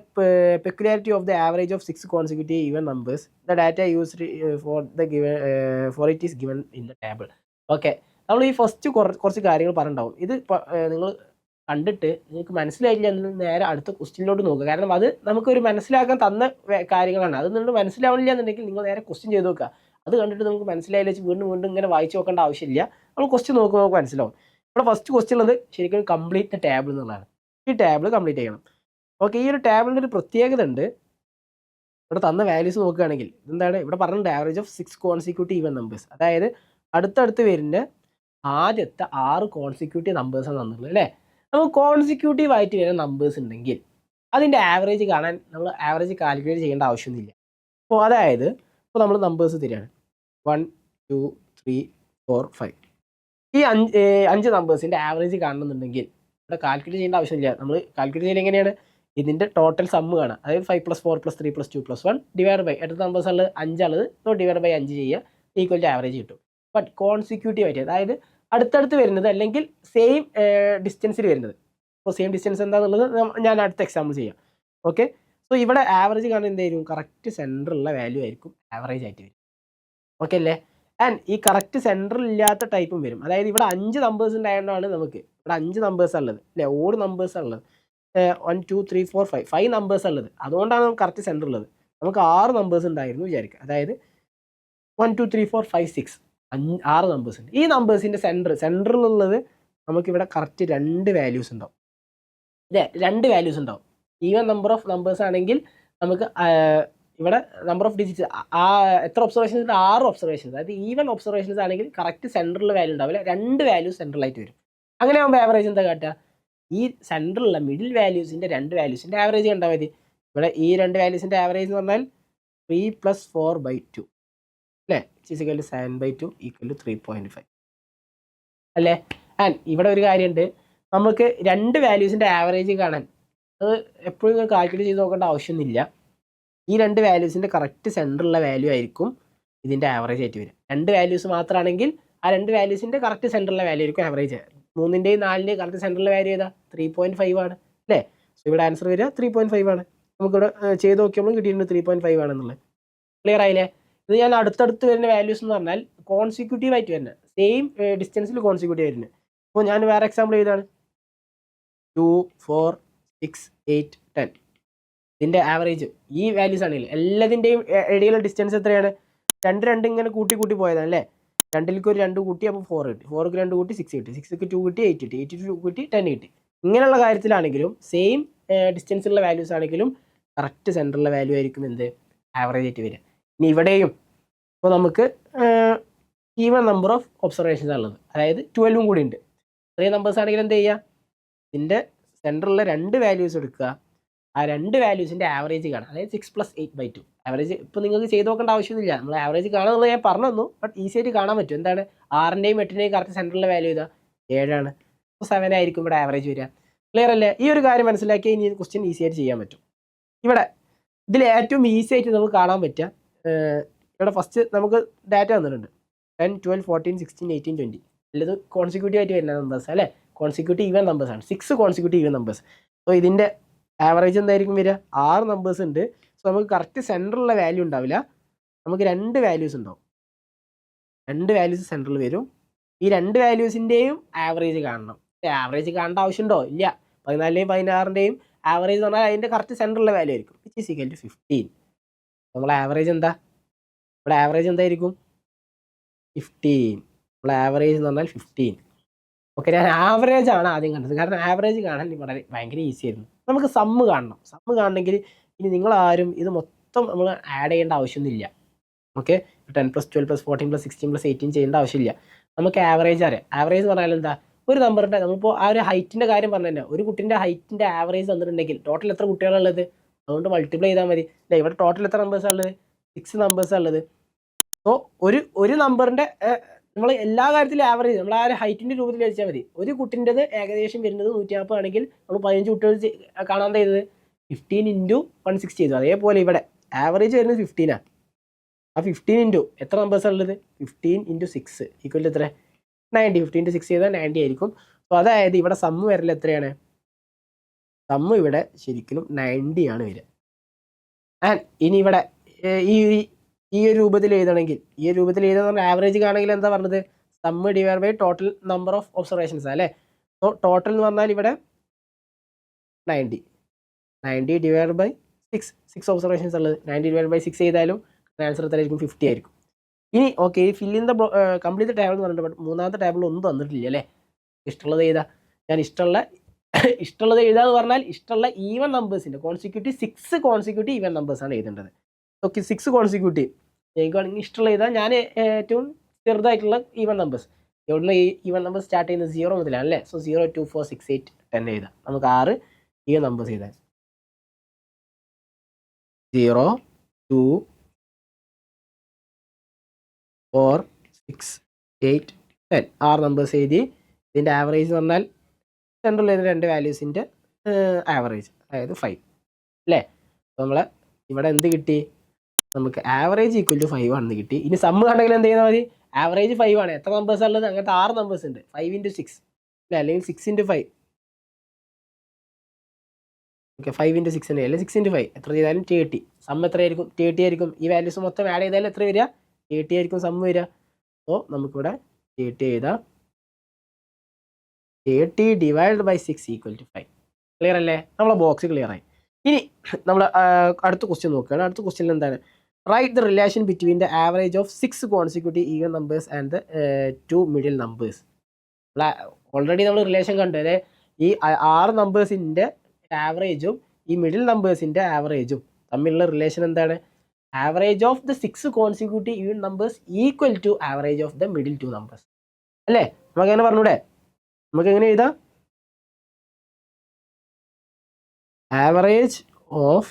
peculiarity of the average of 6 consecutive even numbers. The data used for it is given in the table. Okay, നമ്മൾ ഈ ഫസ്റ്റ് കുറച്ച് കാര്യങ്ങൾ പറഞ്ഞിട്ടുണ്ടാവും. ഇത് നിങ്ങൾ കണ്ടിട്ട് നിങ്ങൾക്ക് മനസ്സിലായില്ല എന്നുണ്ടെങ്കിൽ നേരെ അടുത്ത ക്വസ്റ്റ്യനിലോട്ട് നോക്കുക. കാരണം അത് നമുക്കൊരു മനസ്സിലാക്കാൻ തന്ന കാര്യങ്ങളാണ്. അത് നിങ്ങൾ മനസ്സിലാവില്ല എന്നുണ്ടെങ്കിൽ നിങ്ങൾ നേരെ ക്വസ്റ്റ്യൻ ചെയ്ത് നോക്കുക. അത് കണ്ടിട്ട് നമുക്ക് മനസ്സിലായില്ല വെച്ച് വീണ്ടും ഇങ്ങനെ വായിച്ച് നോക്കേണ്ട ആവശ്യമില്ല. നമ്മൾ ക്വസ്റ്റ്യൻ നോക്കുമ്പോൾ നമുക്ക് മനസ്സിലാവും. ഇവിടെ ഫസ്റ്റ് ക്വസ്റ്റ്യൻ ഉള്ളത് ശരിക്കും കംപ്ലീറ്റ് ടേബിൾ എന്നുള്ളതാണ്. ഈ ടേബിൾ കംപ്ലീറ്റ് ചെയ്യണം. ഓക്കെ, ഈ ഒരു ടേബിളിൻ്റെ ഒരു പ്രത്യേകത ഉണ്ട്. ഇവിടെ തന്ന വാല്യൂസ് നോക്കുകയാണെങ്കിൽ എന്താണ് ഇവിടെ പറഞ്ഞിട്ടുണ്ട്? Average of 6 consecutive even numbers. അതായത് അടുത്തടുത്ത് വരുന്ന ആദ്യത്തെ 6 കോൺസിക്യൂട്ടീവ് നമ്പേഴ്സാണ് തന്നിട്ടുള്ളത് അല്ലേ? നമുക്ക് കോൺസിക്യൂട്ടീവ് ആയിട്ട് വരുന്ന നമ്പേഴ്സ് ഉണ്ടെങ്കിൽ അതിൻ്റെ ആവറേജ് കാണാൻ നമ്മൾ ആവറേജ് കാൽക്കുലേറ്റ് ചെയ്യേണ്ട ആവശ്യമൊന്നുമില്ല. അപ്പോൾ അതായത് ഇപ്പോൾ നമ്മൾ നമ്പേഴ്സ് തരികയാണ് 1 2 3 4 5. ഈ 5 നമ്പേഴ്സിൻ്റെ ആവറേജ് കാണണമെന്നുണ്ടെങ്കിൽ ഇവിടെ കാൽക്കുലേറ്റ് ചെയ്യേണ്ട ആവശ്യമില്ല. നമ്മൾ കാൽക്കുലേറ്റ് ചെയ്യുന്നത് എങ്ങനെയാണ്? ഇതിൻ്റെ ടോട്ടൽ സമ്മ് കാണാം. അതായത് 5 + 4 + 3 + 2 + 1 ഡിവൈഡ് ബൈ അടുത്ത നമ്പേഴ്സ് ഉള്ളത് 5 ഉള്ളത്. സോ ഡിവൈഡ് ബൈ 5 ചെയ്യുക, ഈക്വൽ ടു ആവറേജ് കിട്ടും. ബട്ട് കോൺസിക്യൂട്ടീവ് ആയിട്ട്, അതായത് അടുത്തടുത്ത് വരുന്നത് അല്ലെങ്കിൽ സെയിം ഡിസ്റ്റൻസിൽ വരുന്നത്. അപ്പോൾ സെയിം ഡിസ്റ്റൻസ് എന്താണെന്നുള്ളത് ഞാൻ അടുത്ത എക്സാമ്പിൾ ചെയ്യാം. ഓക്കെ, സോ ഇവിടെ ആവറേജ് കാണാൻ എന്തായിരിക്കും, കറക്റ്റ് സെൻറ്ററുള്ള വാല്യൂ ആയിരിക്കും ആവറേജ് ആയിട്ട് വരും. ഓക്കെ അല്ലേ? ആൻഡ് ഈ കറക്റ്റ് സെൻറ്ററിൽ ഇല്ലാത്ത ടൈപ്പും വരും. അതായത് ഇവിടെ 5 നമ്പേഴ്സ് ഉണ്ടായതുകൊണ്ടാണ് നമുക്ക് ഇവിടെ 5 നമ്പേഴ്സ് ഉള്ളത് അല്ലേ, ഓഡ് നമ്പേഴ്സ് ഉള്ളത്. 1 2 3 4 5 നമ്പേഴ്സ് ഉള്ളത്. അതുകൊണ്ടാണ് നമുക്ക് കറക്റ്റ് സെൻറ്റർ ഉള്ളത്. നമുക്ക് 6 നമ്പേഴ്സ് ഉണ്ടായിരുന്നു വിചാരിക്കുക. അതായത് 1 2 3 4 5 6 6 നമ്പേഴ്സ് ഉണ്ട്. ഈ നമ്പേഴ്സിൻ്റെ സെൻറ്ററിലുള്ളത് നമുക്കിവിടെ കറക്റ്റ് 2 വാല്യൂസ് ഉണ്ടാവും അല്ലേ, 2 വാല്യൂസ് ഉണ്ടാവും. ഈവൻ നമ്പർ ഓഫ് നമ്പേഴ്സ് ആണെങ്കിൽ നമുക്ക് ഇവിടെ നമ്പർ ഓഫ് ഡിജിറ്റ്സ് എത്ര ഒബ്സർവേഷൻസ് ഉണ്ട്, 6 ഒബ്സർവേഷൻസ്. അതായത് ഈവൻ ഒബ്സർവേഷൻസ് ആണെങ്കിൽ കറക്റ്റ് സെൻറ്ററിൽ വാല്യൂ ഉണ്ടാവില്ല, 2 വാല്യൂസ് സെൻട്രലായിട്ട് വരും. അങ്ങനെ ആകുമ്പോൾ ആവറേജ് എന്താ കാട്ടുക, ഈ സെൻറ്ററിലുള്ള മിഡിൽ വാല്യൂസിൻ്റെ 2 വാല്യൂസിൻ്റെ ആവറേജ് കണ്ടാൽ മതി. ഇവിടെ ഈ 2 വാല്യൂസിൻ്റെ ആവറേജ് എന്ന് പറഞ്ഞാൽ 3 + 4/2 അല്ലേ, ഫിസിക്കൽ 7/2 = 3.5 അല്ലേ. ആൻഡ് ഇവിടെ ഒരു കാര്യമുണ്ട്, നമുക്ക് 2 വാല്യൂസിൻ്റെ ആവറേജ് കാണാൻ അത് എപ്പോഴും കാൽക്കുലേറ്റ് ചെയ്ത് നോക്കേണ്ട ആവശ്യമൊന്നുമില്ല. ഈ 2 വാല്യൂസിൻ്റെ കറക്റ്റ് സെൻറ്ററുള്ള വാല്യൂ ആയിരിക്കും ഇതിൻ്റെ ആവറേജ് ആയിട്ട് വരും. 2 വാല്യൂസ് മാത്രമാണെങ്കിൽ ആ 2 വാല്യൂസിൻ്റെ കറക്റ്റ് സെൻറ്ററുള്ള വാല്യൂ ആയിരിക്കും ആവറേജ്. 3ൻ്റെയും 4ൻ്റെയും കറക്റ്റ് സെൻറ്ററിലെ വാല്യൂ ഏതാ, 3.5 ആണ് അല്ലേ. സോ ഇവിടെ ആൻസർ വരിക 3.5 ആണ്. നമുക്കിവിടെ ചെയ്ത് നോക്കിയപ്പോൾ കിട്ടിയിട്ടുണ്ട് 3.5 ആണെന്നുള്ളത്. ക്ലിയർ ആയില്ലേ? ഇത് ഞാൻ അടുത്തടുത്ത് വരുന്ന വാല്യൂസ് എന്ന് പറഞ്ഞാൽ കോൺസിക്യൂട്ടീവ് ആയിട്ട് വരുന്നത്, സെയിം ഡിസ്റ്റൻസിൽ കോൺസിക്യൂട്ടീവ് വരുന്നത്. അപ്പോൾ ഞാൻ വേറെ എക്സാമ്പിൾ ചെയ്താണ് 2 4 6 8 10. ഇതിൻ്റെ ആവറേജ് ഈ വാല്യൂസ് ആണെങ്കിൽ എല്ലാത്തിൻ്റെയും ഇടയിലുള്ള ഡിസ്റ്റൻസ് എത്രയാണ്, 2 ഇങ്ങനെ കൂട്ടി പോയതാണ് അല്ലേ. 2ലേക്ക് ഒരു 2 കൂട്ടി അപ്പോൾ 4 കിട്ടി, 4ക്ക് 2 കൂട്ടി 6 കിട്ടി, 6ക്ക് 2 കിട്ടി 8 കിട്ടി, 8ക്ക് 2 കിട്ടി 10 കിട്ടി. ഇങ്ങനെയുള്ള കാര്യത്തിലാണെങ്കിലും സെയിം ഡിസ്റ്റൻസുള്ള വാല്യൂസ് ആണെങ്കിലും കറക്റ്റ് സെൻറ്ററിലെ വാല്യൂ ആയിരിക്കും എന്ത്, ആവറേജ് ആയിട്ട് വരിക. ഇനി ഇവിടെയും ഇപ്പോൾ നമുക്ക് ഈവൻ നമ്പർ ഓഫ് ഒബ്സർവേഷൻസ് ഉള്ളത്, അതായത് 12 കൂടി ഉണ്ട്. ഇത്രയും നമ്പേഴ്സ് ആണെങ്കിൽ എന്ത് ചെയ്യുക, ഇതിൻ്റെ സെൻറ്ററിലുള്ള 2 വാല്യൂസ് എടുക്കുക, ആ 2 വാല്യൂസിൻ്റെ ആവറേജ് കാണാം. അതായത് 6 + 8/2 ആവറേജ്. ഇപ്പോൾ നിങ്ങൾക്ക് ചെയ്ത് നോക്കേണ്ട ആവശ്യമൊന്നുമില്ല, നമ്മൾ ആവറേജ് കാണാമെന്നുള്ളത് ഞാൻ പറഞ്ഞു തന്നു. ബട്ട് ഈസി ആയിട്ട് കാണാൻ പറ്റും. എന്താണ്, 6ൻ്റെയും 8ൻ്റെയും കറക്റ്റ് സെൻറ്ററിലെ വാല്യൂ ഇതാ 7 ആണ്. അപ്പോൾ 7 ആയിരിക്കും ഇവിടെ ആവറേജ് വരിക. ക്ലിയർ അല്ലേ? ഈ ഒരു കാര്യം മനസ്സിലാക്കി ഇനി ക്വസ്റ്റ്യൻ ഈസി ആയിട്ട് ചെയ്യാൻ പറ്റും. ഇവിടെ ഇതിൽ ഏറ്റവും ഈസി ആയിട്ട് നമുക്ക് കാണാൻ പറ്റുക, ഇവിടെ ഫസ്റ്റ് നമുക്ക് ഡാറ്റ തന്നിട്ടുണ്ട് 10 12 14 16 18 20. അല്ലത് കോൺസിക്യൂട്ടീവ് ആയിട്ട് വരുന്ന നമ്പേഴ്സ് അല്ലേ, കോൺസിക്യൂട്ടീവ് ഈവൻ നമ്പേഴ്സ് ആണ്. 6 കോൺസിക്യൂട്ടീവ് ഈവൻ നമ്പേഴ്സ്. സോ ഇതിൻ്റെ ആവറേജ് എന്തായിരിക്കും വരിക, 6 നമ്പേഴ്സ് ഉണ്ട്. സോ നമുക്ക് കറക്റ്റ് സെൻറ്ററിലുള്ള വാല്യൂ ഉണ്ടാവില്ല, നമുക്ക് 2 വാല്യൂസ് ഉണ്ടാവും. 2 വാല്യൂസ് സെൻറ്ററിൽ വരും. ഈ 2 വാല്യൂസിൻ്റെയും ആവറേജ് കാണണം. ആവറേജ് കാണേണ്ട ആവശ്യമുണ്ടോ, ഇല്ല. 14ൻ്റെയും 16ൻ്റെയും ആവറേജ് എന്ന് പറഞ്ഞാൽ അതിൻ്റെ കറക്റ്റ് സെൻറ്ററിലുള്ള വാല്യൂ ആയിരിക്കും, which is equal to 15. നമ്മളെ ആവറേജ് എന്താ, ഇവിടെ ആവറേജ് എന്തായിരിക്കും 15. നമ്മളെ ആവറേജ് എന്ന് പറഞ്ഞാൽ 15. ഓക്കെ, ഞാൻ ആവറേജ് ആണ് ആദ്യം കണ്ടത്, കാരണം ആവറേജ് കാണാൻ വളരെ ഭയങ്കര ഈസി ആയിരുന്നു. നമുക്ക് സമ്മ് കാണണം. സമ്മ് കാണണമെങ്കിൽ ഇനി നിങ്ങളാരും ഇത് മൊത്തം നമ്മൾ ആഡ് ചെയ്യേണ്ട ആവശ്യമൊന്നുമില്ല. ഓക്കെ, 10 + 12 + 14 + 16 + 18 ചെയ്യേണ്ട ആവശ്യമില്ല. നമുക്ക് ആവറേജ് അറിയാം. ആവറേജ് എന്ന് പറഞ്ഞാൽ എന്താ, ഒരു നമ്പറിൻ്റെ നമ്മളിപ്പോൾ ആ ഒരു ഹൈറ്റിൻ്റെ കാര്യം പറഞ്ഞു തന്നെ, ഒരു കുട്ടീൻ്റെ ഹൈറ്റിൻ്റെ ആവറേജ് തന്നിട്ടുണ്ടെങ്കിൽ ടോട്ടൽ എത്ര കുട്ടികളുള്ളത് അതുകൊണ്ട് മൾട്ടിപ്ലൈ ചെയ്താൽ മതി അല്ലേ. ഇവിടെ ടോട്ടൽ എത്ര നമ്പേഴ്സാണ് ഉള്ളത്, 6 നമ്പേഴ്സാണ് ഉള്ളത്. സോ ഒരു നമ്പറിൻ്റെ നമ്മൾ എല്ലാ കാര്യത്തിലും ആവറേജ് നമ്മൾ ആ ഒരു ഹൈറ്റിൻ്റെ രൂപത്തിൽ വെച്ചാൽ മതി. ഒരു കുട്ടിൻ്റെത് ഏകദേശം വരുന്നത് 140 ആണെങ്കിൽ നമ്മൾ 15 കുട്ടികൾ കാണാൻ ചെയ്തത് 15 × 160 ചെയ്തു. അതേപോലെ ഇവിടെ ആവറേജ് വരുന്നത് 15ആണ്. ആ 15 × എത്ര നമ്പേഴ്സാണ് ഉള്ളത്, 15 × 6 = എത്ര, 90. 15 × 6 ചെയ്താൽ 90 ആയിരിക്കും. സോ അതായത് ഇവിടെ സമ്മ് വരൽ എത്രയാണ്, സമ്മ് ഇവിടെ ശരിക്കും 90 ആണ് വരിക. ആൻഡ് ഇനി ഇവിടെ ഈ ഒരു രൂപത്തിൽ എഴുതണമെങ്കിൽ, ഈ ഒരു രൂപത്തിൽ എഴുതാന്ന് പറഞ്ഞാൽ ആവറേജ് കാണണമെങ്കിൽ എന്താ പറഞ്ഞത്, sum divide by total number of observations അല്ലേ. സോ ടോട്ടൽ എന്ന് പറഞ്ഞാൽ ഇവിടെ 90 ഡിവൈഡ് ബൈ 6 ഒബ്സർവേഷൻസ് ഉള്ളത്. 90 ഡിവൈഡ് ബൈ 6 ചെയ്താലും ആൻസർ എത്രയായിരിക്കും, 50 ആയിരിക്കും. ഇനി okay, fill in the complete table എന്ന് പറഞ്ഞിട്ട് മൂന്നാമത്തെ ടേബിൾ ഒന്നും തന്നിട്ടില്ല അല്ലേ. ഇഷ്ടമുള്ളത് എഴുതാം. ഞാൻ ഇഷ്ടമുള്ളത് എഴുതാന്ന് പറഞ്ഞാൽ ഇഷ്ടമുള്ള ഈവൻ നമ്പേഴ്സിൻ്റെ കോൺസിക്യൂട്ടീവ് 6 കോൺസിക്യൂട്ടീവ് ഈവൻ നമ്പേഴ്സാണ് എഴുതേണ്ടത്. ഓക്കെ, 6 കോൺസിക്യൂട്ടീവ് എനിക്ക് വേണമെങ്കിൽ ഇഷ്ടമുള്ള എഴുതാം. ഞാൻ ഏറ്റവും ചെറുതായിട്ടുള്ള ഈവൻ നമ്പേഴ്സ്, എവിടെയുള്ള ഈ ഈവൻ നമ്പേഴ്സ് സ്റ്റാർട്ട് ചെയ്യുന്നത് 0 മുതലാണ് അല്ലേ. സോ 0 2 4 6 8 10 എഴുതാം. നമുക്ക് 6 ഈവൻ നമ്പേഴ്സ് എഴുതാം. 0 2 4 6 8 10 6 നമ്പേഴ്സ് എഴുതി. ഇതിൻ്റെ ആവറേജ് എന്ന് പറഞ്ഞാൽ സെൻട്രൽ ചെയ്ത 2 വാല്യൂസിൻ്റെ ആവറേജ്, അതായത് 5 അല്ലേ. അപ്പോൾ നമ്മൾ ഇവിടെ എന്ത് കിട്ടി, നമുക്ക് ആവറേജ് = 5 ആണെന്ന് കിട്ടി. ഇനി സമ്മ് കണ്ടെങ്കിൽ എന്ത് ചെയ്താൽ മതി, ആവറേജ് 5 ആണ്. എത്ര നമ്പേഴ്സ് ഉള്ളത്? അങ്ങനത്തെ 6 നമ്പേഴ്സ് ഉണ്ട്. 5 × 6 അല്ലേ, അല്ലെങ്കിൽ 6 × 5. ഓക്കെ, 5 × 6 ഉണ്ട്, അല്ലെങ്കിൽ 6 × 5 എത്ര ചെയ്താലും 30. സം എത്രയായിരിക്കും? 30 ആയിരിക്കും. ഈ വാല്യൂസ് മൊത്തം ആഡ് ചെയ്താലും എത്ര വരിക? 30 ആയിരിക്കും സം വരിക. അപ്പോൾ നമുക്കിവിടെ 30 എഴുതാം. 30 / 6 = 5. ക്ലിയർ അല്ലേ? നമ്മളെ ബോക്സ് ക്ലിയർ ആയി. ഇനി നമ്മൾ അടുത്ത ക്വസ്റ്റ്യൻ നോക്കുകയാണ്. അടുത്ത ക്വസ്റ്റ്യനിൽ എന്താണ്? Write the relation between the average of 6 consecutive even numbers and the 2 middle numbers. Already നമ്മൾ റിലേഷൻ കണ്ടു. അതായത് ഈ 6 നമ്പേഴ്സിൻ്റെ ആവറേജും ഈ മിഡിൽ നമ്പേഴ്സിൻ്റെ ആവറേജും തമ്മിലുള്ള റിലേഷൻ എന്താണ്? Average of the 6 consecutive even numbers equal to average of the middle 2 numbers അല്ലേ? നമുക്ക് എങ്ങനെ പറഞ്ഞൂടെ? നമുക്ക് എങ്ങനെ എഴുതാം? ആവറേജ് ഓഫ്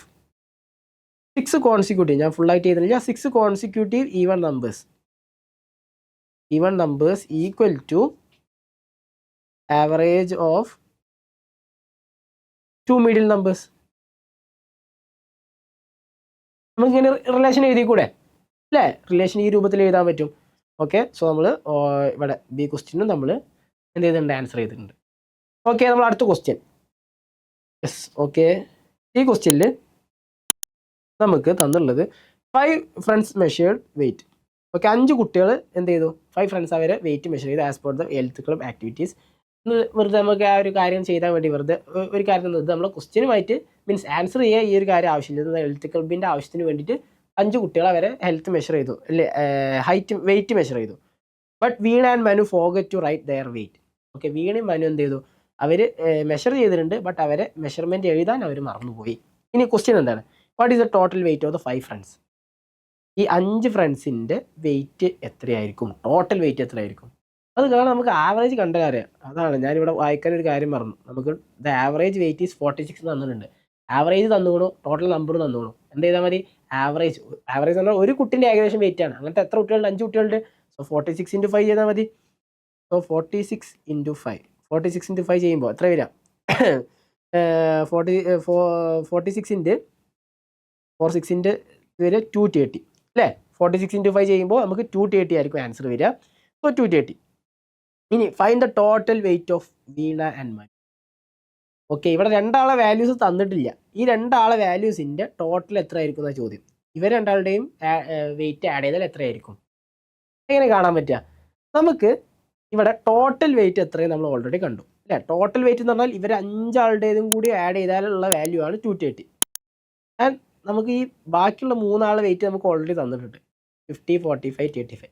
6 കോൺസിക്യൂട്ടീവ്, ഞാൻ ഫുള്ളായിട്ട് ചെയ്തില്ല, 6 consecutive even numbers equal to average of 2 middle numbers. നമുക്കിങ്ങനെ റിലേഷൻ എഴുതിക്കൂടെ അല്ലേ? റിലേഷൻ ഈ രൂപത്തിൽ എഴുതാൻ പറ്റും. ഓക്കെ, സോ നമ്മൾ ഇവിടെ ബി ക്വസ്റ്റ്യനും നമ്മൾ എന്ത് ചെയ്തിട്ടുണ്ട്? ആൻസർ ചെയ്തിട്ടുണ്ട്. ഓക്കെ, നമ്മൾ അടുത്ത ക്വസ്റ്റ്യൻ. യെസ്, ഓക്കെ, ഈ ക്വസ്റ്റ്യനിൽ നമുക്ക് തന്നുള്ളത് 5 ഫ്രണ്ട്സ് മെഷേർഡ് വെയിറ്റ്. ഓക്കെ, 5 കുട്ടികൾ എന്ത് ചെയ്തു? 5 ഫ്രണ്ട്സ് അവരെ വെയിറ്റ് മെഷർ ചെയ്തു as per the health club activities. വെറുതെ നമുക്ക് ആ ഒരു കാര്യം ചെയ്താൽ വേണ്ടി വെറുതെ ഒരു കാര്യം തന്നത് നമ്മൾ ക്വസ്റ്റ്യനുമായിട്ട് മീൻസ് ആൻസർ ചെയ്യുക ഈ ഒരു കാര്യം ആവശ്യമില്ല. ഹെൽത്ത് ക്ലബിൻ്റെ ആവശ്യത്തിന് വേണ്ടിയിട്ട് 5 കുട്ടികൾ അവരെ ഹെൽത്ത് മെഷർ ചെയ്തു അല്ലേ, വെയിറ്റ് മെഷർ ചെയ്തു. But Veena and Manu forget to write their weight. Okay, വീണയും മനു എന്ത് ചെയ്തു? അവർ മെഷർ ചെയ്തിട്ടുണ്ട്, ബട്ട് അവരെ മെഷർമെൻറ്റ് എഴുതാൻ അവർ മറന്നുപോയി. ഇനി ക്വസ്റ്റ്യൻ എന്താണ്? What is the total weight of the 5 friends? ഈ 5 ഫ്രണ്ട്സിൻ്റെ വെയിറ്റ് എത്രയായിരിക്കും? ടോട്ടൽ വെയിറ്റ് എത്രയായിരിക്കും? അത് കാണാൻ നമുക്ക് ആവറേജ് കണ്ട കാര്യം. അതാണ് ഞാനിവിടെ വായിക്കാൻ ഒരു കാര്യം പറഞ്ഞു. നമുക്ക് ദ ആവറേജ് വെയിറ്റ് ഈസ് 46 തന്നിട്ടുണ്ട്. ആവറേജ് തന്നുകൊണ്ടു, ടോട്ടൽ നമ്പർ തന്നുകൊണ്ടു. എന്ത് ചെയ്താൽ മതി? ആവറേജ് എന്ന് പറഞ്ഞാൽ ഒരു കുട്ടിൻ്റെ ഏകദേശം വെയിറ്റ് ആണ്. അങ്ങനത്തെ എത്ര കുട്ടികളുണ്ട്? 5 കുട്ടികളുണ്ട്. സോ 46 × 5 ചെയ്താൽ മതി. സോ 46 × 5 × 5 ചെയ്യുമ്പോൾ എത്ര വരിക? 46 വരെ 230 അല്ലേ? 46 × 5 ചെയ്യുമ്പോൾ നമുക്ക് 230 ആയിരിക്കും ആൻസർ വരിക. സോ 230. ഇനി find the total weight of Veena and Manu. Okay, ഇവിടെ രണ്ടാളെ വാല്യൂസ് തന്നിട്ടില്ല. ഈ രണ്ടാളെ വാല്യൂസിൻ്റെ ടോട്ടൽ എത്ര ആയിരിക്കും എന്നാണ് ചോദ്യം. ഇവർ രണ്ടാളുടെയും വെയിറ്റ് ആഡ് ചെയ്താൽ എത്രയായിരിക്കും? എങ്ങനെ കാണാൻ പറ്റുക? നമുക്ക് ഇവിടെ ടോട്ടൽ വെയിറ്റ് എത്രയും നമ്മൾ ഓൾറെഡി കണ്ടു അല്ലേ? ടോട്ടൽ വെയിറ്റ് എന്ന് പറഞ്ഞാൽ ഇവർ 5 ആളുടേതും കൂടി ആഡ് ചെയ്താലുള്ള വാല്യൂ ആണ് 230. ആൻഡ് നമുക്ക് ഈ ബാക്കിയുള്ള 3 ആളുടെ വെയിറ്റ് നമുക്ക് ഓൾറെഡി തന്നിട്ടുണ്ട് 50, 45, 35.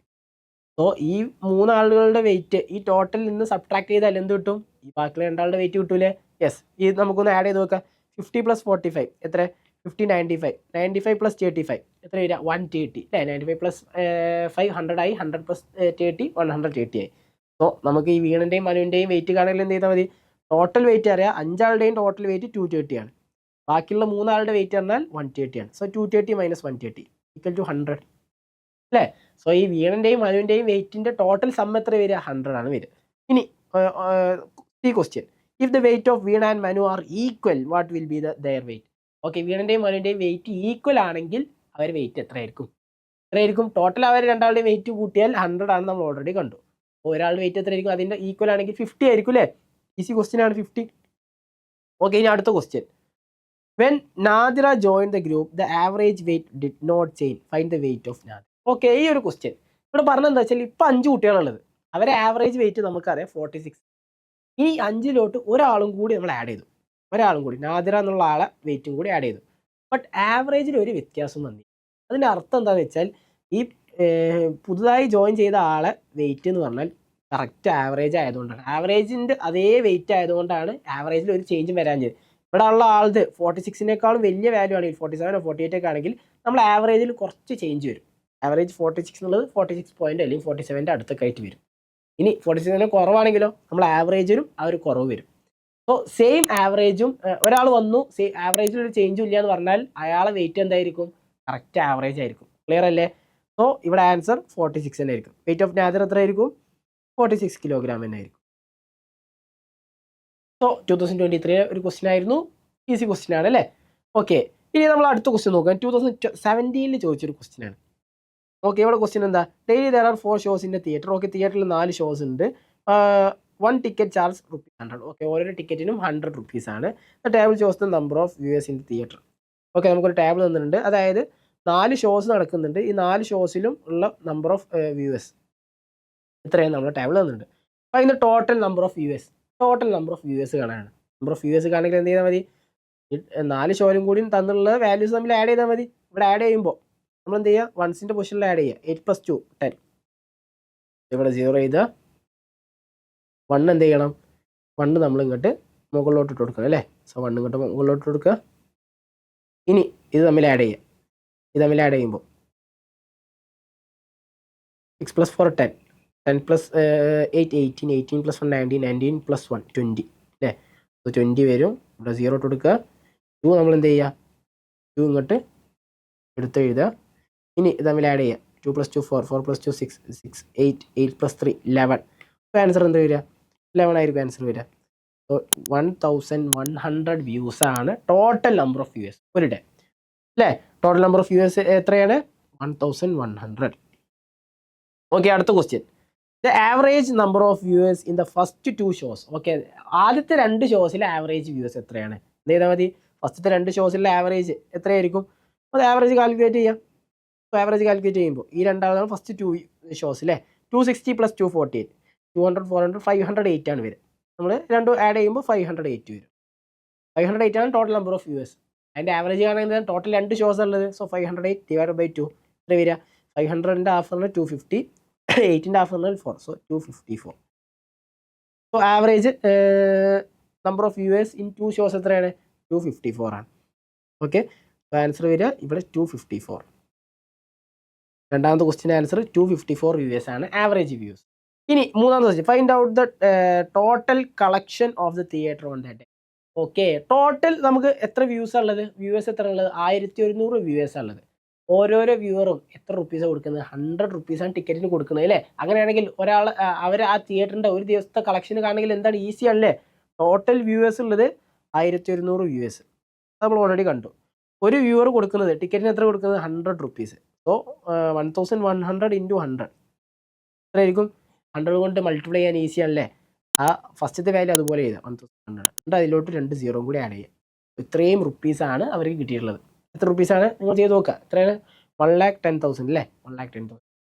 സോ ഈ 3 ആളുകളുടെ വെയിറ്റ് ഈ ടോട്ടലിൽ നിന്ന് സബ്ട്രാക്ട് ചെയ്താൽ എന്ത് കിട്ടും? ഈ ബാക്കിയുള്ള 2 ആളുടെ വെയിറ്റ് കിട്ടൂലേ? യെസ്, ഈ നമുക്കൊന്ന് ആഡ് ചെയ്ത് നോക്കാം. 50 + 45 എത്ര? 50, 95. 95 + 35 എത്ര വരിക? 130 അല്ലേ? 95 + 5 100 ആയി. 100 + 30 130 ആയി. സോ നമുക്ക് ഈ വീണിൻ്റെയും മനുവിൻ്റെയും വെയിറ്റ് കാണണമെങ്കിൽ എന്ത് ചെയ്താൽ മതി? ടോട്ടൽ വെയിറ്റ് അറിയാം. 5 ആളുടെയും ടോട്ടൽ വെയിറ്റ് 230 ആണ്. ബാക്കിയുള്ള 3 ആളുടെ വെയിറ്റ് പറഞ്ഞാൽ 130 ആണ്. സോ 230 - 130 = 100 അല്ലേ? സോ ഈ വീണിൻ്റെയും മനുവിൻ്റെയും വെയിറ്റിൻ്റെ ടോട്ടൽ സം എത്ര വരിക? 100 ആണ് വരിക. ഇനി ഈ question, if the weight of Veena and Manu are equal what will be their weight? Okay, വീണിൻ്റെയും മനുവിൻ്റെയും വെയിറ്റ് ഈക്വൽ ആണെങ്കിൽ അവർ വെയിറ്റ് എത്രയായിരിക്കും? ടോട്ടൽ അവർ രണ്ടാളുടെയും വെയിറ്റ് കൂട്ടിയാൽ 100 ആണ് നമ്മൾ ഓൾറെഡി കണ്ടു. അപ്പോൾ ഒരാളുടെ വെയിറ്റ് എത്രയായിരിക്കും? അതിൻ്റെ ഈക്വൽ ആണെങ്കിൽ 50 ആയിരിക്കും അല്ലേ? ഈസി ക്വസ്റ്റ്യൻ ആണ് 50. ഓക്കെ, ഇനി അടുത്ത question. When Nadira join the group the average weight did not change, find the weight of Nadira. Okay, ഈ ഒരു ക്വസ്റ്റ്യൻ ഇവിടെ പറഞ്ഞെന്താ വെച്ചാൽ ഇപ്പം 5 കുട്ടികളുള്ളത്, അവരെ ആവറേജ് വെയിറ്റ് നമുക്കറിയാം 46. ഈ 5ലോട്ട് ഒരാളും കൂടി നമ്മൾ ആഡ് ചെയ്തു. ഒരാളും കൂടി നാദിറ എന്നുള്ള ആളെ വെയിറ്റും കൂടി ആഡ് ചെയ്തു. ബട്ട് ആവറേജിൽ ഒരു വ്യത്യാസം വന്നു. അതിൻ്റെ അർത്ഥം എന്താണെന്ന് വെച്ചാൽ ഈ പുതുതായി ജോയിൻ ചെയ്ത ആളെ വെയിറ്റ് എന്ന് പറഞ്ഞാൽ കറക്റ്റ് ആവറേജ് ആയതുകൊണ്ടാണ്. ആവറേജിൻ്റെ അതേ വെയിറ്റ് ആയതുകൊണ്ടാണ് ആവറേജിൽ ഒരു ചേഞ്ചും വരാൻ ചെയ്തത്. ഇവിടെ ഉള്ള ആളത് 46നേക്കാളും വലിയ വാല്യൂ ആണെങ്കിൽ 47 or 48 ഒക്കെ ആണെങ്കിൽ നമ്മൾ ആവറേജിൽ കുറച്ച് ചേഞ്ച് വരും. ആവറേജ് 46 എന്നുള്ളത് 46 പോയിൻ്റ് അല്ലെങ്കിൽ 47ൻ്റെ അടുത്തൊക്കെ ആയിട്ട് വരും. ഇനി 46 കുറവാണെങ്കിലോ നമ്മൾ ആവറേജിലും ആ ഒരു കുറവ് വരും. സോ സെയിം ആവറേജും ഒരാൾ വന്നു ആവറേജിൽ ഒരു ചേഞ്ചും ഇല്ല എന്ന് പറഞ്ഞാൽ അയാളെ വെയിറ്റ് എന്തായിരിക്കും? കറക്റ്റ് ആവറേജ് ആയിരിക്കും. ക്ലിയർ അല്ലേ? സോ ഇവിടെ ആൻസർ 46 തന്നെ ആയിരിക്കും. വെയിറ്റ് ഓഫ് നാദിർ എത്ര ആയിരിക്കും? 46 കിലോഗ്രാം തന്നെ ആയിരിക്കും. സോ 2023 ഒരു ക്വസ്റ്റ്യൻ ആയിരുന്നു. ഈസി ക്വസ്റ്റ്യൻ ആണ് അല്ലേ? ഓക്കെ, ഇനി നമ്മൾ അടുത്ത ക്വസ്റ്റ്യൻ നോക്കാം. 2017 ചോദിച്ചൊരു ക്വസ്റ്റ്യൻ ആണ്. ഓക്കെ, ഇവിടെ ക്വസ്റ്റ്യൻ എന്താ? Daily there are 4 shows in A theatre. Okay, തിയേറ്ററിൽ 4 ഷോസ് ഉണ്ട്. 1 ടിക്കറ്റ് ചാർജ് ₹100. ഓക്കെ, ഓരോ ടിക്കറ്റിനും ₹100 ആണ്. The table shows the number of viewers in theatre. Okay, നമുക്കൊരു ടേബിൾ തന്നിട്ടുണ്ട്. അതായത് 4 ഷോസ് നടക്കുന്നുണ്ട്. ഈ 4 ഷോസിലും ഉള്ള നമ്പർ ഓഫ് വ്യൂവേഴ്സ് ഇത്രയും നമ്മുടെ ടേബിൾ തന്നിട്ടുണ്ട്. അപ്പോൾ അതിൻ്റെ ടോട്ടൽ നമ്പർ ഓഫ് വ്യൂവേഴ്സ് കാണാനാണ്. നമ്പർ ഓഫ് വ്യൂവേഴ്സ് കാണണമെങ്കിൽ എന്ത് ചെയ്താൽ മതി? 4 ഷോയിലും കൂടി തന്നിട്ടുള്ള വാല്യൂസ് തമ്മിൽ ആഡ് ചെയ്താൽ മതി. ഇവിടെ ആഡ് ചെയ്യുമ്പോൾ നമ്മൾ എന്ത് ചെയ്യുക? വൺസിൻ്റെ പൊസിഷനിൽ ആഡ് ചെയ്യുക. 8 + 2 10. ഇവിടെ 0 ചെയ്താൽ 1 എന്ത് ചെയ്യണം? 1 നമ്മൾ ഇങ്ങോട്ട് മുകളിലോട്ട് ഇട്ട് കൊടുക്കണം അല്ലേ? സോ 1 ഇങ്ങോട്ട് മുകളിലോട്ട് കൊടുക്കുക. ഇനി ഇത് തമ്മിൽ ആഡ് ചെയ്യുക. ഇത് തമ്മിൽ ആഡ് ചെയ്യുമ്പോൾ 6 + 4 10. 10 + 8 18. 18 + 1 19. 19 + 1 20 അല്ലേ? അപ്പോൾ 20 വരും. ഇവിടെ 0 ഇട്ട് കൊടുക്കുക. 2 നമ്മൾ എന്ത് ചെയ്യുക? 2 ഇങ്ങോട്ട് എടുത്ത് എഴുതുക. ഇനി ഇത് തമ്മിൽ ആഡ് ചെയ്യുക. 2 + 2 4. 4 + 2 6. 6 8. 8 + 3 11. അപ്പോൾ ആൻസർ എന്താ വരിക? 11 ആയിരിക്കും ആൻസർ വരിക. സോ 1100 വ്യൂസ് ആണ് ടോട്ടൽ നമ്പർ ഓഫ് വ്യൂവേഴ്സ് ഒരു ഡേ അല്ലേ? ടോട്ടൽ നമ്പർ ഓഫ് വ്യൂവേഴ്സ് എത്രയാണ്? 1100. ഓക്കെ, അടുത്ത question. The average number of viewers in the first 2 shows. Okay, ആദ്യത്തെ 2 ഷോസിലെ ആവറേജ് വ്യൂവേഴ്സ് എത്രയാണ്? എന്ത് ചെയ്താൽ മതി? ഫസ്റ്റത്തെ 2 ഷോസിലെ ആവറേജ് എത്രയായിരിക്കും? അത് ആവറേജ് കാൽക്കുലേറ്റ് ചെയ്യാം. ആവറേജ് കാൽക്കുലേറ്റ് ചെയ്യുമ്പോൾ ഈ രണ്ടാമതാണ് ഫസ്റ്റ് 2 ഷോസ് അല്ലേ? 260 + 248. 200 400 508 ആണ് വരിക. നമ്മൾ രണ്ടും ആഡ് ചെയ്യുമ്പോൾ 508 വരും. 508 ആണ് ടോട്ടൽ നമ്പർ ഓഫ് വ്യൂവേഴ്സ്. അതിൻ്റെ ആവറേജ് കാണുന്നത് ടോട്ടൽ 2 ഷോസ് ഉള്ളത്. സോ 508 / 2 എത്ര വരിക? 500ൻ്റെ ഹാഫ് പറഞ്ഞാൽ 250. 8ൻ്റെ ഹാഫ് പറഞ്ഞാൽ 4. So 254. So average number of viewers in 2 shows എത്രയാണ്? 254 ആണ്. ഓക്കെ, ആൻസർ വരിക ഇവിടെ 254. രണ്ടാമത്തെ ക്വസ്റ്റ്യൻ ആൻസർ 254 വ്യൂവേഴ്സ് ആണ് ആവറേജ് വ്യൂസ്. ഇനി മൂന്നാമത്തെ question. Find out the total collection of the theatre on the day. Okay, total നമുക്ക് എത്ര വ്യൂസ് ഉള്ളത്? വ്യൂവേഴ്സ് എത്ര ഉള്ളത്? 1100 വ്യൂവേഴ്സ് ഉള്ളത്. ഓരോരോ വ്യൂവറും എത്ര റുപ്പീസാണ് കൊടുക്കുന്നത്? 100 റുപ്പീസാണ് ടിക്കറ്റിന് കൊടുക്കുന്നത് അല്ലേ? അങ്ങനെയാണെങ്കിൽ ഒരാൾ അവർ ആ തിയേറ്ററിൻ്റെ ഒരു ദിവസത്തെ കളക്ഷൻ കാണണമെങ്കിൽ എന്താണ്? ഈസി ആണല്ലേ? ടോട്ടൽ വ്യൂവേഴ്സ് ഉള്ളത് 1100 വ്യൂവേഴ്സ് നമ്മൾ ഓൾറെഡി കണ്ടു. ഒരു വ്യൂവർ കൊടുക്കുന്നത് ടിക്കറ്റിന് എത്ര കൊടുക്കുന്നത്? 100 റുപ്പീസ്. സോ 1100 × 100 എത്രയായിരിക്കും? 100 കൊണ്ട് മൾട്ടിപ്ലൈ ചെയ്യാൻ ഈസി ആണല്ലേ? ആ ഫസ്റ്റത്തെ വാല്യൂ അതുപോലെ ചെയ്താൽ 1100 എന്നിട്ട് അതിലോട്ട് 2 0 കൂടി ആഡ് ചെയ്യാം. ഇത്രയും റുപ്പീസാണ് അവർക്ക് കിട്ടിയിട്ടുള്ളത്. എത്ര റുപ്പീസാണ്? നിങ്ങൾ ചെയ്ത് നോക്കുക. എത്രയാണ്? 1,10,000 അല്ലേ? 1,10,000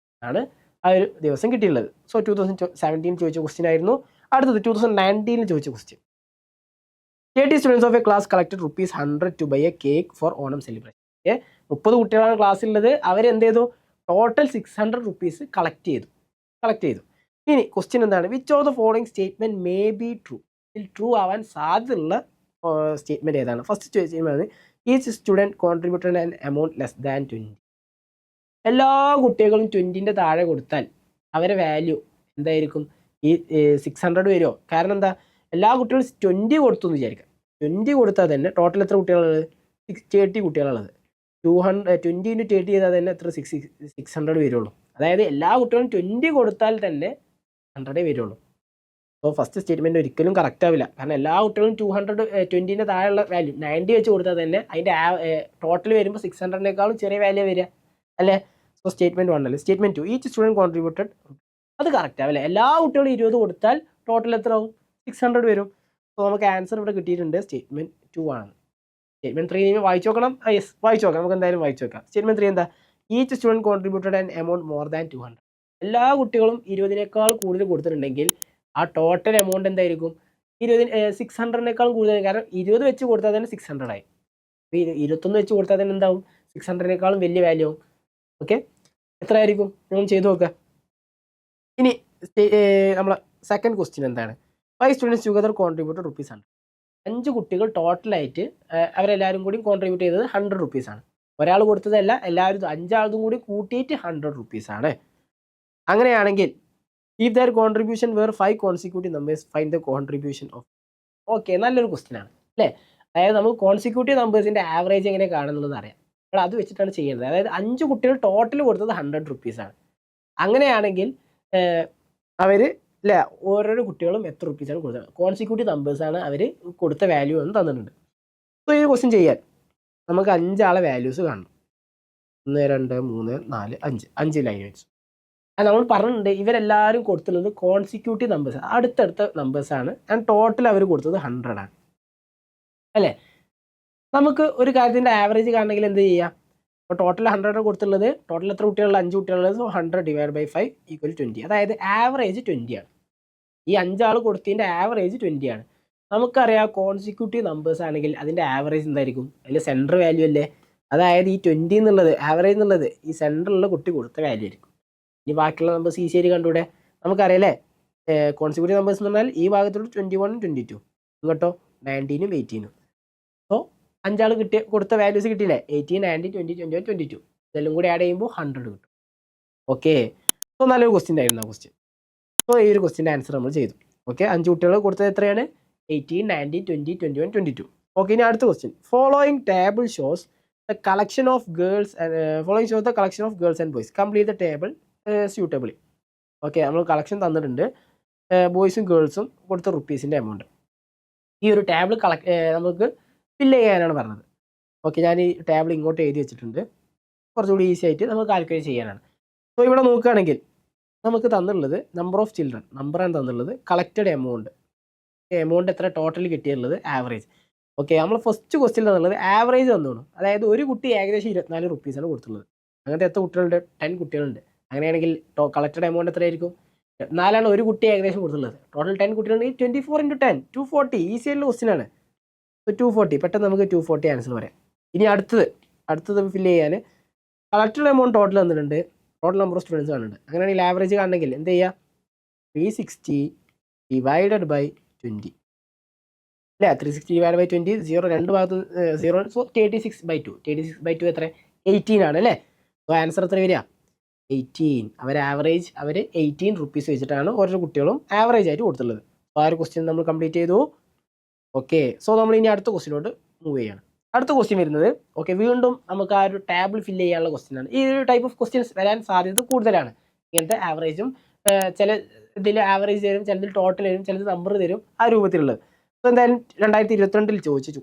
ആണ് ആ ഒരു ദിവസം കിട്ടിയിട്ടുള്ളത്. സോ 2017 ചോദിച്ച ക്വസ്റ്റ്യൻ ആയിരുന്നു. അടുത്തത് 2019 ചോദിച്ച question. 30 students of a class collected ₹100 to buy a cake for Onam celebration. 30 കുട്ടികളാണ് ക്ലാസ്സിലുള്ളത്. അവരെന്ത് ചെയ്തു? ടോട്ടൽ 600 റുപ്പീസ് കളക്ട് ചെയ്തു. ഇനി ക്വസ്റ്റ്യൻ എന്താണ്? Which of the following statement may be true? ഇതിൽ ട്രൂ ആവാൻ സാധ്യതയുള്ള സ്റ്റേറ്റ്മെന്റ് ഏതാണ്? First statement, each student contributed an amount less than 20. എല്ലാ കുട്ടികളും 20ൻ്റെ താഴെ കൊടുത്താൽ അവരെ വാല്യൂ എന്തായിരിക്കും? ഈ 600 വരുമോ? കാരണം എന്താ? എല്ലാ കുട്ടികളും 20 കൊടുത്തു എന്ന് വിചാരിക്കാം. 20 കൊടുത്താൽ തന്നെ ടോട്ടൽ എത്ര കുട്ടികളുള്ളത്? 30 കുട്ടികളുള്ളത്. 20 × 30 ചെയ്താൽ തന്നെ എത്ര? 600 വരുള്ളൂ. അതായത് എല്ലാ കുട്ടികളും 20 കൊടുത്താൽ തന്നെ 100 വരുള്ളൂ. അപ്പോൾ ഫസ്റ്റ് സ്റ്റേറ്റ്മെൻറ്റ് ഒരിക്കലും കറക്റ്റ് ആവില്ല. കാരണം എല്ലാ കുട്ടികളും 20ൻ്റെ താഴെയുള്ള വാല്യൂ 90 വെച്ച് കൊടുത്താൽ തന്നെ അതിൻ്റെ ടോട്ടൽ വരുമ്പോൾ 600-നേക്കാളും ചെറിയ വാല്യൂ വരിക അല്ലേ? സോ സ്റ്റേറ്റ്മെൻറ്റ് 1 അല്ലേ? സ്റ്റേറ്റ്മെൻറ്റ് 2, ഈച്ച് സ്റ്റുഡൻറ്റ് കോൺട്രിബ്യൂട്ടഡ്, അത് കറക്റ്റ് ആവില്ല. എല്ലാ കുട്ടികളും 20 കൊടുത്താൽ ടോട്ടൽ എത്ര ആവും? 600 വരും. സോ നമുക്ക് ആൻസർ ഇവിടെ കിട്ടിയിട്ടുണ്ട്. സ്റ്റേറ്റ്മെൻറ്റ് 2 ആണ്. സ്റ്റേറ്റ്മെൻറ്റ് 3 വായിച്ചു നോക്കണം. യെസ്, വായിച്ചു നോക്കാം. നമുക്ക് എന്തായാലും വായിച്ചു നോക്കാം. സ്റ്റേറ്റ്മെൻറ്റ് 3 എന്താ? Each student contributed an amount more than 200. എല്ലാ കുട്ടികളും 20-നേക്കാൾ കൂടുതൽ കൊടുത്തിട്ടുണ്ടെങ്കിൽ ആ ടോട്ടൽ എമൗണ്ട് എന്തായിരിക്കും? 600-നേക്കാളും കൂടുതൽ. കാരണം 20 വെച്ച് കൊടുത്താൽ തന്നെ 600 ആയി. 21 വെച്ച് കൊടുത്താൽ തന്നെ എന്താവും? 600-നേക്കാളും വലിയ വാല്യൂ ആവും. ഓക്കെ, എത്ര ആയിരിക്കും? നിങ്ങൾ ചെയ്ത് നോക്കുക. ഇനി നമ്മളെ സെക്കൻഡ് ക്വസ്റ്റ്യൻ എന്താണ്? 5 സ്റ്റുഡൻസ് ടുഗദർ കോൺട്രിബ്യൂട്ടഡ് ₹100. 5 കുട്ടികൾ ടോട്ടലായിട്ട് അവരെല്ലാവരും കൂടി കോൺട്രിബ്യൂട്ട് ചെയ്തത് 100 റുപ്പീസാണ്. ഒരാൾ കൊടുത്തതല്ല, എല്ലാവരും 5 ആളും കൂടി കൂട്ടിയിട്ട് 100 റുപ്പീസാണ്. അങ്ങനെയാണെങ്കിൽ if their contribution were 5 consecutive numbers find the contribution of. Okay, നല്ലൊരു ക്വസ്റ്റ്യൻ ആണ് അല്ലേ? അതായത് നമുക്ക് കോൺസിക്യൂട്ടീവ് നമ്പേഴ്സിൻ്റെ ആവറേജ് എങ്ങനെ കാണുന്നുള്ളത് അറിയാം. അപ്പോൾ അത് വെച്ചിട്ടാണ് ചെയ്യുന്നത്. അതായത് 5 കുട്ടികൾ ടോട്ടൽ കൊടുത്തത് 100 റുപ്പീസാണ്. അങ്ങനെയാണെങ്കിൽ അവർ അല്ലേ, ഓരോരോ കുട്ടികളും എത്ര റുപ്പീസാണ് കൊടുത്തത്? കോൺസിക്യൂട്ടീവ് നമ്പേഴ്സാണ് അവർ കൊടുത്ത വാല്യൂ എന്ന് തന്നിട്ടുണ്ട്. സോ ഈ ക്വസ്റ്റ്യൻ ചെയ്യാൻ നമുക്ക് 5 ആളെ വാല്യൂസ് കാണണം. 1 2 3 4 5 5 ലൈൻ വെച്ചു. നമ്മൾ പറഞ്ഞിട്ടുണ്ട് ഇവരെല്ലാവരും കൊടുത്തുള്ളത് കോൺസിക്യൂട്ടീവ് നമ്പേഴ്സ്, അടുത്തടുത്ത നമ്പേഴ്സാണ്. ആൻഡ് ടോട്ടൽ അവർ കൊടുത്തത് 100 ആണ് അല്ലേ. നമുക്ക് ഒരു കാര്യത്തിൻ്റെ ആവറേജ് കാണണമെങ്കിൽ എന്ത് ചെയ്യാം? അപ്പോൾ ടോട്ടൽ 100 കൊടുത്തുള്ളത്, ടോട്ടൽ എത്ര കുട്ടികളുള്ള? 5 കുട്ടികളുള്ളത്. So 100 divide by 5 equal 20. അതായത് ആവറേജ് 20 ആണ്. ഈ 5 ആൾ കൊടുത്തതിൻ്റെ ആവറേജ് 20 ആണ്. നമുക്കറിയാം കോൺസിക്യൂട്ടീവ് നമ്പേഴ്സ് ആണെങ്കിൽ അതിൻ്റെ ആവറേജ് എന്തായിരിക്കും? അതിൽ സെൻറ്റർ വാല്യൂ അല്ലേ. അതായത് ഈ 20 എന്നുള്ളത്, ആവറേജ് എന്നുള്ളത് ഈ സെൻറ്ററിലുള്ള കുട്ടി കൊടുത്ത വാല്യൂ ആയിരിക്കും. ഇനി ബാക്കിയുള്ള നമ്പേഴ്സ് ഈസി ആയിട്ട് കണ്ടുകൂടെ? നമുക്കറിയാലേ കോൺസിക്യൂട്ടീവ് നമ്പേഴ്സ് എന്ന് പറഞ്ഞാൽ ഈ ഭാഗത്തോട് 21 22, ഇങ്ങോട്ടോ 19 18. സോ 5 ആൾ കൊടുത്ത വാല്യൂസ് കിട്ടിയില്ലേ? 18 19 20 21 22. ഇതെല്ലാം കൂടി ആഡ് ചെയ്യുമ്പോൾ 100 കിട്ടും. ഓക്കെ, സോ നല്ലൊരു ക്വസ്റ്റ്യൻ ആയിരുന്നു ആ ക്വസ്റ്റ്യൻ. സോ ഈ ഒരു ക്വസ്റ്റ്യൻ്റെ ആൻസർ നമ്മൾ ചെയ്തു. ഓക്കെ, 5 കുട്ടികൾ കൊടുത്തത് എത്രയാണ്? 18 19 20 21 22. ഓക്കെ, ഇനി അടുത്ത question. Following table shows the collection of girls and boys. Complete the table suitably. Okay, നമ്മൾ കളക്ഷൻ തന്നിട്ടുണ്ട്, ബോയ്സും ഗേൾസും കൊടുത്ത റുപ്പീസിൻ്റെ എമൗണ്ട്. ഈ ഒരു ടേബിൾ നമുക്ക് ഫില്ല് ചെയ്യാനാണ് പറഞ്ഞത്. ഓക്കെ, ഞാൻ ഈ ടേബിൾ ഇങ്ങോട്ട് എഴുതി വെച്ചിട്ടുണ്ട്, കുറച്ചുകൂടി ഈസി ആയിട്ട് നമുക്ക് കാൽക്കുലേറ്റ് ചെയ്യാനാണ്. സോ ഇവിടെ നോക്കുകയാണെങ്കിൽ നമുക്ക് തന്നിട്ടുള്ളത് നമ്പർ ഓഫ് ചിൽഡ്രൻ, നമ്പറാണ് തന്നിട്ടുള്ളത്. കളക്റ്റഡ് എമൗണ്ട് എത്ര ടോട്ടൽ കിട്ടിയിട്ടുള്ളത്, ആവറേജ്. ഓക്കെ, നമ്മൾ ഫസ്റ്റ് ക്വസ്റ്റ്യൻ തന്നുള്ളത് ആവറേജ് തന്നോളൂ. അതായത് ഒരു കുട്ടി ഏകദേശം 24 റുപ്പീസാണ് കൊടുത്തുള്ളത്. അങ്ങനത്തെ എത്ര കുട്ടികളുണ്ട്? 10 കുട്ടികളുണ്ട്. അങ്ങനെയാണെങ്കിൽ കളക്റ്റഡ് എമൗണ്ട് എത്രയായിരിക്കും? 4 ഒരു കുട്ടി ഏകദേശം കൊടുത്തുള്ളത്. ടോട്ടൽ 10 കുട്ടികളുണ്ടെങ്കിൽ 24 × 10 240. ഈസി ആയിട്ടുള്ള ക്വസ്റ്റ്യൻ ആണ്. 240 പെട്ടെന്ന് നമുക്ക് 240 ആൻസർ പറയാം. ഇനി അടുത്തത് ഫില്ല് ചെയ്യാൻ കളക്റ്റഡ് എമൗണ്ട് ടോട്ടൽ തന്നിട്ടുണ്ട്, ടോട്ടൽ നമ്പർ ഓഫ് സ്റ്റുഡൻസ് കാണുന്നുണ്ട്. അങ്ങനെയാണെങ്കിൽ ആവറേജ് കാണണമെങ്കിൽ എന്ത് ചെയ്യുക? 360 ഡിവൈഡഡ് ബൈ 20 അല്ലേ. 360 ഡിവൈഡ് ബൈ 20, 0 രണ്ട് ഭാഗത്ത് 0. സോ 36/2. 36/2 എത്ര? 18 ആണ് അല്ലേ. സോ ആൻസർ എത്ര വരിക? 18. അവർ 18 റുപ്പീസ് വെച്ചിട്ടാണ് ഓരോ കുട്ടികളും ആവറേജ് ആയിട്ട് കൊടുത്തുള്ളത്. സോ ആ ഒരു ക്വസ്റ്റ്യൻ നമ്മൾ കംപ്ലീറ്റ് ചെയ്തു. ഓക്കെ, സോ നമ്മൾ ഇനി അടുത്ത ക്വസ്റ്റ്യനോട്ട് മൂവ് ചെയ്യണം. അടുത്ത ക്വസ്റ്റ്യൻ വരുന്നത്, ഓക്കെ, വീണ്ടും നമുക്ക് ആ ഒരു ടേബിൾ ഫില്ല് ചെയ്യാനുള്ള ക്വസ്റ്റ്യൻ ആണ്. ഈ ഒരു ടൈപ്പ് ഓഫ് ക്വസ്റ്റ്യൻസ് വരാൻ സാധ്യത കൂടുതലാണ്. ഇങ്ങനത്തെ ആവറേജും ചില ഇതിൽ ആവറേജ് തരും, ചിലതിൽ ടോട്ടൽ തരും, ചിലത് നമ്പർ തരും, ആ രൂപത്തിലുള്ളത്. സോ എന്തായാലും 2022 ചോദിച്ചു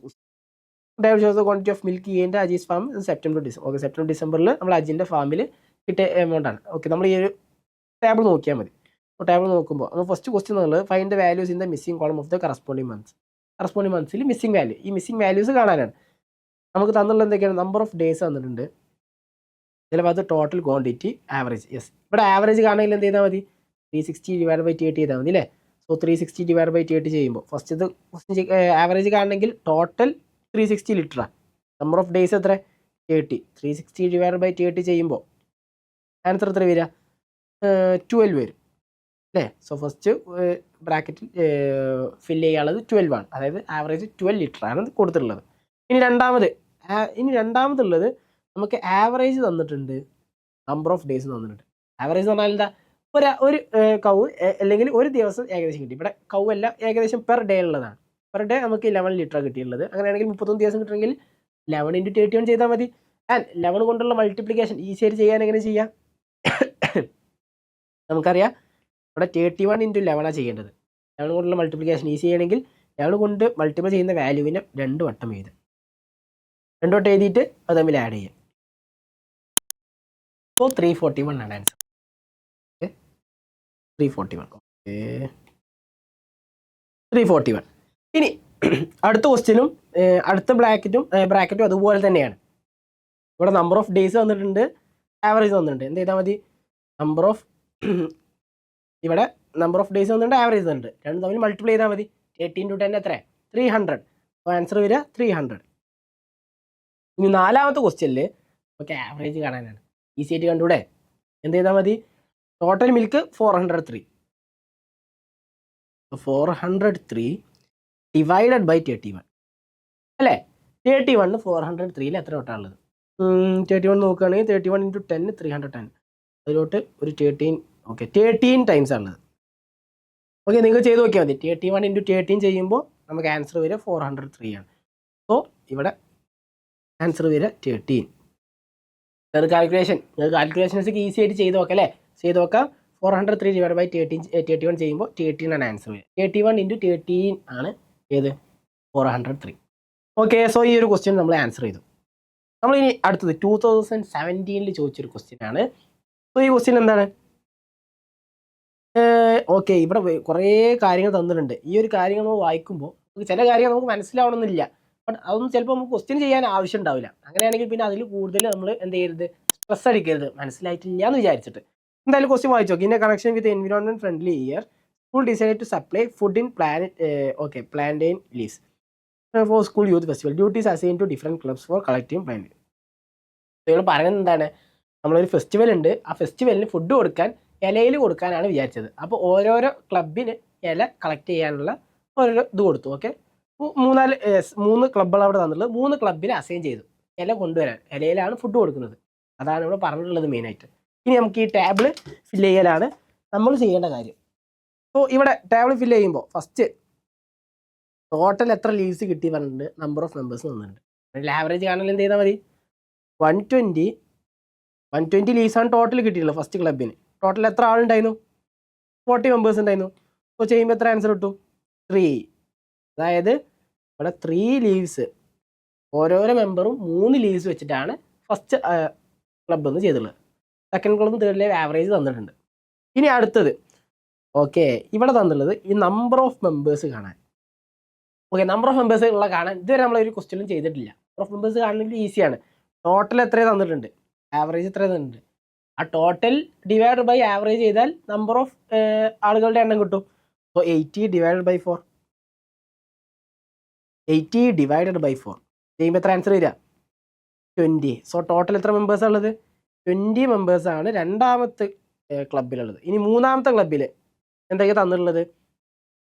table shows the quantity of milk gained Aji's farm September December. Okay, September ഡിസംബറിൽ നമ്മൾ അജിൻ്റെ ഫാമിൽ കിട്ടിയ എമൗണ്ട് ആണ്. ഓക്കെ, നമ്മൾ ഈ ഒരു ടേബിൾ നോക്കിയാൽ മതി. അപ്പോൾ ടേബിൾ നോക്കുമ്പോൾ നമ്മൾ ഫസ്റ്റ് ക്വസ്റ്റ്യൻ എന്നുള്ളത് find the values in the missing column of the corresponding മന്ത്സിൽ മിസ്സിംഗ് വാല്യൂ, ഈ മിസ്സിംഗ് വാല്യൂസ് കാണാനാണ്. നമുക്ക് തന്നുള്ള എന്തൊക്കെയാണ്? നമ്പർ ഓഫ് ഡേയ്സ് തന്നിട്ടുണ്ട്, ചില ഭാഗത്ത് ടോട്ടൽ ക്വാണ്ടിറ്റി, ആവറേജ്. യെസ്, ഇവിടെ ആവറേജ് കാണണമെങ്കിൽ എന്ത് ചെയ്താൽ മതി? 360 ഡിവൈഡ് ബൈ 30 ചെയ്താൽ മതി അല്ലേ. സോ 360 ഡിവൈഡ് ബൈ 30 ചെയ്യുമ്പോൾ ഫസ്റ്റ് ഇത് ആവറേജ് കാണണമെങ്കിൽ ടോട്ടൽ 360 ലിറ്ററാണ്. നമ്പർ ഓഫ് ഡേയ്സ് എത്ര? 30. 360 ഡിവൈഡ് ബൈ 30 ചെയ്യുമ്പോൾ ആൻസർ എത്ര വരിക? 12 വരും അല്ലേ. സോ ഫസ്റ്റ് ബ്രാക്കറ്റിൽ ഫില്ല് ചെയ്യാനുള്ളത് 12 ആണ്. അതായത് ആവറേജ് 12 ലിറ്ററാണ് കൊടുത്തിട്ടുള്ളത്. ഇനി രണ്ടാമതുള്ളത് നമുക്ക് ആവറേജ് തന്നിട്ടുണ്ട്, നമ്പർ ഓഫ് ഡേയ്സ് തന്നിട്ടുണ്ട്. ആവറേജ് എന്ന് പറഞ്ഞാൽ എന്താ? ഒരു കൗ അല്ലെങ്കിൽ ഒരു ദിവസം ഏകദേശം കിട്ടി. ഇവിടെ കൗ അല്ല, ഏകദേശം പെർ ഡേ ഉള്ളതാണ്. പെർ ഡേ നമുക്ക് 11 ലിറ്റർ കിട്ടിയുള്ളത്. അങ്ങനെയാണെങ്കിൽ 31 ദിവസം കിട്ടണമെങ്കിൽ 11 × 31 ചെയ്താൽ മതി. ആൻഡ് 11 കൊണ്ടുള്ള മൾട്ടിപ്ലിക്കേഷൻ ഈസി ആയിട്ട് ചെയ്യാൻ എങ്ങനെ ചെയ്യാം? നമുക്കറിയാം ഇവിടെ 31 × 11 ചെയ്യേണ്ടത്. 11 കൊണ്ടുള്ള മൾട്ടിപ്ലിക്കേഷൻ ഈസി ചെയ്യണമെങ്കിൽ 11 കൊണ്ട് മൾട്ടിപ്ലൈ ചെയ്യുന്ന വാല്യൂവിനെ 2 വട്ടം എഴുതുക. 2 വട്ടം എഴുതിയിട്ട് അത് തമ്മിൽ ആഡ് ചെയ്യാം. സോ 341 ആണ് ആൻസർ. 341. ഓക്കെ, 341. ഇനി അടുത്ത ക്വസ്റ്റ്യനും അടുത്ത ബ്രാക്കറ്റും അതുപോലെ തന്നെയാണ്. ഇവിടെ നമ്പർ ഓഫ് ഡേയ്സ് തന്നിട്ടുണ്ട്, ആവറേജ് തന്നിട്ടുണ്ട്. എന്ത് ചെയ്താൽ മതി? ഇവിടെ നമ്പർ ഓഫ് ഡേയ്സ് തന്നിട്ടുണ്ട്, ആവറേജ് തന്നിട്ടുണ്ട്. രണ്ടും തമ്മിൽ മൾട്ടിപ്ലൈ ചെയ്താൽ മതി. 18 × 10 എത്ര? 300. അപ്പോൾ ആൻസർ വരിക 300. ഇനി നാലാമത്തെ ക്വസ്റ്റ്യനിൽ നമുക്ക് ആവറേജ് കാണാനാണ്. ഈസി ആയിട്ട് കണ്ടുകൂടെ? എന്ത് ചെയ്താൽ മതി? Total milk 403. 403 ഡിവൈഡഡ് ബൈ 31 അല്ലേ. 31 403 എത്ര വട്ടമാണുള്ളത്? 31 നോക്കുകയാണെങ്കിൽ 31 × 10 310. അതിലോട്ട് ഒരു 13. ഓക്കെ, 13 ടൈംസ് ആണുള്ളത്. ഓക്കെ, നിങ്ങൾ ചെയ്ത് നോക്കിയാൽ മതി. 31 × 13 ചെയ്യുമ്പോൾ നമുക്ക് ആൻസർ വരിക 403 ആണ്. സോ ഇവിടെ ആൻസർ വരിക 13. അത് കാൽക്കുലേഷൻസ് ഈസി ആയിട്ട് ചെയ്ത് നോക്കാം അല്ലേ. ചെയ്ത് നോക്കാം. 403 ഡിവൈഡ് ബൈ 31 ചെയ്യുമ്പോൾ 13 ആണ് ആൻസർ വരിക. 31 × 13 ആണ് ഏത്? 403. ഓക്കെ, സോ ഈ ഒരു ക്വസ്റ്റ്യൻ നമ്മൾ ആൻസർ ചെയ്തു. നമ്മളിനി അടുത്തത് 2017 ചോദിച്ചൊരു ക്വസ്റ്റ്യൻ ആണ്. സോ ഈ ക്വസ്റ്റ്യൻ എന്താണ്? ഓക്കെ, ഇവിടെ കുറേ കാര്യങ്ങൾ തന്നിട്ടുണ്ട്. ഈ ഒരു കാര്യങ്ങൾ നമ്മൾ വായിക്കുമ്പോൾ ചില കാര്യങ്ങൾ നമുക്ക് മനസ്സിലാവണമെന്നില്ല. ബട്ട് അതൊന്നും ചിലപ്പോൾ നമുക്ക് ക്വസ്റ്റ്യൻ ചെയ്യാൻ ആവശ്യം ഉണ്ടാവില്ല. അങ്ങനെയാണെങ്കിൽ പിന്നെ അതിൽ കൂടുതൽ നമ്മൾ എന്ത് ചെയ്യരുത്, സ്ട്രെസ് അടിക്കരുത്, മനസ്സിലായിട്ടില്ല എന്ന് വിചാരിച്ചിട്ട്. എന്തായാലും ക്വസ്റ്റ്യൻ വായിച്ചു നോക്കി. In a connection with environment friendly year school decide to supply food in plantain leaves for school youth festival. Duties assign to different clubs for collecting plant. നിങ്ങൾ പറയുന്നത് എന്താണ്? നമ്മളൊരു ഫെസ്റ്റിവൽ ഉണ്ട്, ആ ഫെസ്റ്റിവലിന് ഫുഡ് കൊടുക്കാൻ ഇലയിൽ കൊടുക്കാനാണ് വിചാരിച്ചത്. അപ്പോൾ ഓരോരോ ക്ലബിന് ഇല കളക്ട് ചെയ്യാനുള്ള ഓരോരോ ഇത് കൊടുത്തു. ഓക്കെ, 3 ക്ലബ്ബുകൾ അവിടെ തന്നിട്ടുള്ളത്. 3 ക്ലബിനെ അസൈൻ ചെയ്തു ഇല കൊണ്ടുവരാൻ. ഇലയിലാണ് ഫുഡ് കൊടുക്കുന്നത്. അതാണ് ഇവിടെ പറഞ്ഞിട്ടുള്ളത് മെയിനായിട്ട്. ഇനി നമുക്ക് ഈ ടേബിൾ ഫില്ല് ചെയ്യലാണ് നമ്മൾ ചെയ്യേണ്ട കാര്യം. സോ ഇവിടെ ടേബിൾ ഫില്ല് ചെയ്യുമ്പോൾ ഫസ്റ്റ് ടോട്ടൽ എത്ര ലീവ്സ് കിട്ടി പറഞ്ഞിട്ടുണ്ട്, നമ്പർ ഓഫ് മെമ്പേഴ്സ് തന്നിട്ടുണ്ട്. അതിൽ ആവറേജ് കാണാൻ എന്ത് ചെയ്താൽ മതി, 120 ലീവ്സാണ് ടോട്ടൽ കിട്ടിയിട്ടുള്ളത് ഫസ്റ്റ് ക്ലബിന്. ടോട്ടൽ എത്ര ആളുണ്ടായിരുന്നു? 40 മെമ്പേഴ്സ് ഉണ്ടായിരുന്നു. സോ ചെയ്യുമ്പോൾ എത്ര ആൻസർ കിട്ടും? 3. അതായത് ഇവിടെ 3 ലീവ്സ്, ഓരോരോ മെമ്പറും 3 ലീവ്സ് വെച്ചിട്ടാണ് ഫസ്റ്റ് ക്ലബ് എന്ന് ചെയ്തിട്ടുള്ളത്. സെക്കൻഡ് ക്ലബും തേർഡ് ലീവ് ആവറേജ് തന്നിട്ടുണ്ട്. ഇനി അടുത്തത് ഓക്കെ, ഇവിടെ തന്നിട്ടുള്ളത് ഈ നമ്പർ ഓഫ് മെമ്പേഴ്സ് കാണാൻ. ഓക്കെ, നമ്പർ ഓഫ് മെമ്പേഴ്സ് ഉള്ള കാണാൻ ഇതുവരെ നമ്മളൊരു ക്വസ്റ്റ്യനും ചെയ്തിട്ടില്ല. നമ്പർ ഓഫ് മെമ്പേഴ്സ് കാണണമെങ്കിൽ ഈസിയാണ്. ടോട്ടൽ എത്ര തന്നിട്ടുണ്ട്, ആവറേജ് എത്ര തന്നിട്ടുണ്ട്. ആ ടോട്ടൽ ഡിവൈഡ് ബൈ ആവറേജ് ചെയ്താൽ നമ്പർ ഓഫ് ആളുകളുടെ എണ്ണം കിട്ടും. സോ 80 ഡിവൈഡഡ് ബൈ 4 ചെയ്യുമ്പോൾ എത്ര ആൻസർ വരിക? 20. സോ ടോട്ടൽ എത്ര മെമ്പേഴ്സാണ് ഉള്ളത്? 20 മെമ്പേഴ്സാണ് രണ്ടാമത്തെ ക്ലബിലുള്ളത്. ഇനി മൂന്നാമത്തെ ക്ലബിൽ എന്തൊക്കെയാണ് തന്നിട്ടുള്ളത്?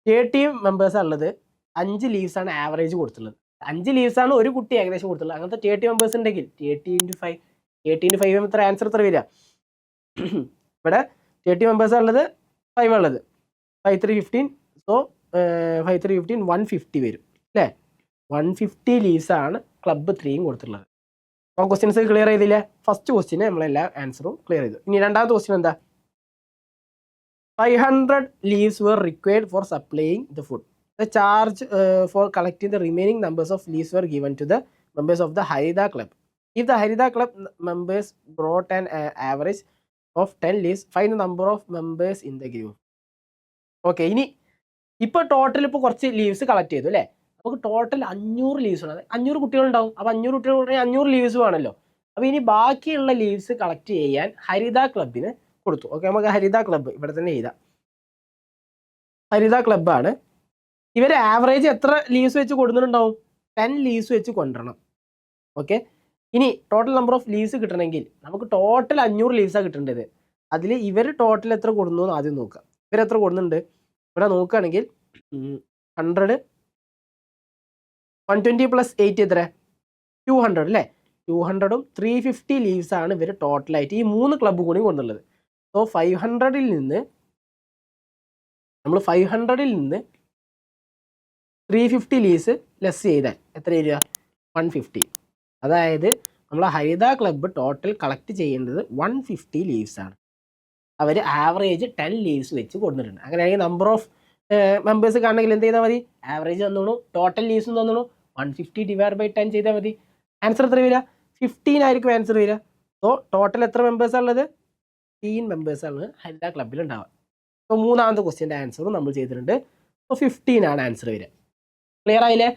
30 മെമ്പേഴ്സാണ് ഉള്ളത്. 5 ലീവ്സാണ് ആവറേജ് കൊടുത്തിട്ടുള്ളത്. 5 ലീവ്സാണ് ഒരു കുട്ടി ഏകദേശം കൊടുത്തിട്ടുള്ളത്. അങ്ങനത്തെ 30 മെമ്പേഴ്സ് ഉണ്ടെങ്കിൽ 30 × 5 എത്ര ആൻസർ എത്ര വരിക? ഇവിടെ 30 മെമ്പേഴ്സാണ് ഉള്ളത്, 5 ഉള്ളത്. 5 3 15. സോ 5 3 15 150 വരും അല്ലേ? 150 ലീവ്സാണ് ക്ലബ്ബ് 3യും കൊടുത്തിട്ടുള്ളത്. അപ്പോൾ ക്വസ്റ്റ്യൻസ് ക്ലിയർ ചെയ്തില്ലേ? ഫസ്റ്റ് ക്വസ്റ്റ്യന് നമ്മളെല്ലാ ആൻസറും ക്ലിയർ ചെയ്തു. ഇനി രണ്ടാമത്തെ ക്വസ്റ്റ്യൻ എന്താ? 500 leaves were required for supplying the food. The charge for collecting the remaining numbers of leaves were given to the members of the Harida club. If the Harida club members brought an average of 10 leaves, find the number of members in the group. Okay, ഇനി ഇപ്പോൾ total ഇപ്പോൾ കുറച്ച് leaves collect ചെയ്തു അല്ലേ? നമുക്ക് total 500 leaves ആണ്. 500 കുട്ടികളുണ്ടാവും. അപ്പോൾ 500 കുട്ടികൾ 500 ലീവ്സ് വേണമല്ലോ. അപ്പോൾ ഇനി ബാക്കിയുള്ള ലീവ്സ് കളക്ട് ചെയ്യാൻ ഹരിത ക്ലബിന് കൊടുത്തു. ഓക്കെ, നമുക്ക് ഹരിത ക്ലബ്ബ് ഇവിടെ തന്നെ എഴുതാം. ഹരിത ക്ലബ്ബാണ്. ഇവർ ആവറേജ് എത്ര ലീവ്സ് വെച്ച് കൊടുത്തിട്ടുണ്ടാവും? 10 ലീവ്സ് വെച്ച് കൊണ്ടുവരണം. ഓക്കെ, ഇനി ടോട്ടൽ നമ്പർ ഓഫ് ലീവ്സ് കിട്ടണമെങ്കിൽ നമുക്ക് ടോട്ടൽ 500 ലീവ്സാണ് കിട്ടേണ്ടത്. അതിൽ ഇവർ ടോട്ടൽ എത്ര കൊടുക്കുന്നു എന്ന് ആദ്യം നോക്കാം. ഇവരെത്ര കൊടുക്കുന്നുണ്ട്? ഇവിടെ നോക്കുകയാണെങ്കിൽ 100 120 + 8 എത്ര? 200 അല്ലേ? 200ഉം 350 ലീവ്സാണ് ഇവർ ടോട്ടലായിട്ട് ഈ 3 ക്ലബ്ബ് കൂടി കൊണ്ടുള്ളത്. സോ 500ൽ നിന്ന് 350 ലീവ്സ് ലെസ് ചെയ്താൽ എത്ര വരിക? 150. അതായത് നമ്മൾ ഹരിത ക്ലബ്ബ് ടോട്ടൽ കളക്ട് ചെയ്യേണ്ടത് 150 ലീവ്സാണ്. അവർ ആവറേജ് 10 ലീവ്സ് വെച്ച് കൊടുത്തിട്ടുണ്ട്. അങ്ങനെയാണെങ്കിൽ നമ്പർ ഓഫ് മെമ്പേഴ്സ് കാണണമെങ്കിൽ എന്ത് ചെയ്താൽ മതി? ആവറേജ് തന്നോളൂ, ടോട്ടൽ ലീവ്സും തന്നോളൂ, 150 ഡിവൈഡ് ബൈ 10 ചെയ്താൽ മതി. ആൻസർ എത്ര വരിക? 15 ആയിരിക്കും ആൻസർ വരിക. സോ ടോട്ടൽ എത്ര മെമ്പേഴ്സാണ് ഉള്ളത്? 15 മെമ്പേഴ്സാണ് ഹരിത ക്ലബ്ബിൽ ഉണ്ടാവുക. സോ മൂന്നാമത്തെ ക്വസ്റ്റ്യൻ്റെ ആൻസറും നമ്മൾ ചെയ്തിട്ടുണ്ട്. സോ 15 ആണ് ആൻസർ വരിക. ക്ലിയർ ആയില്ലേ?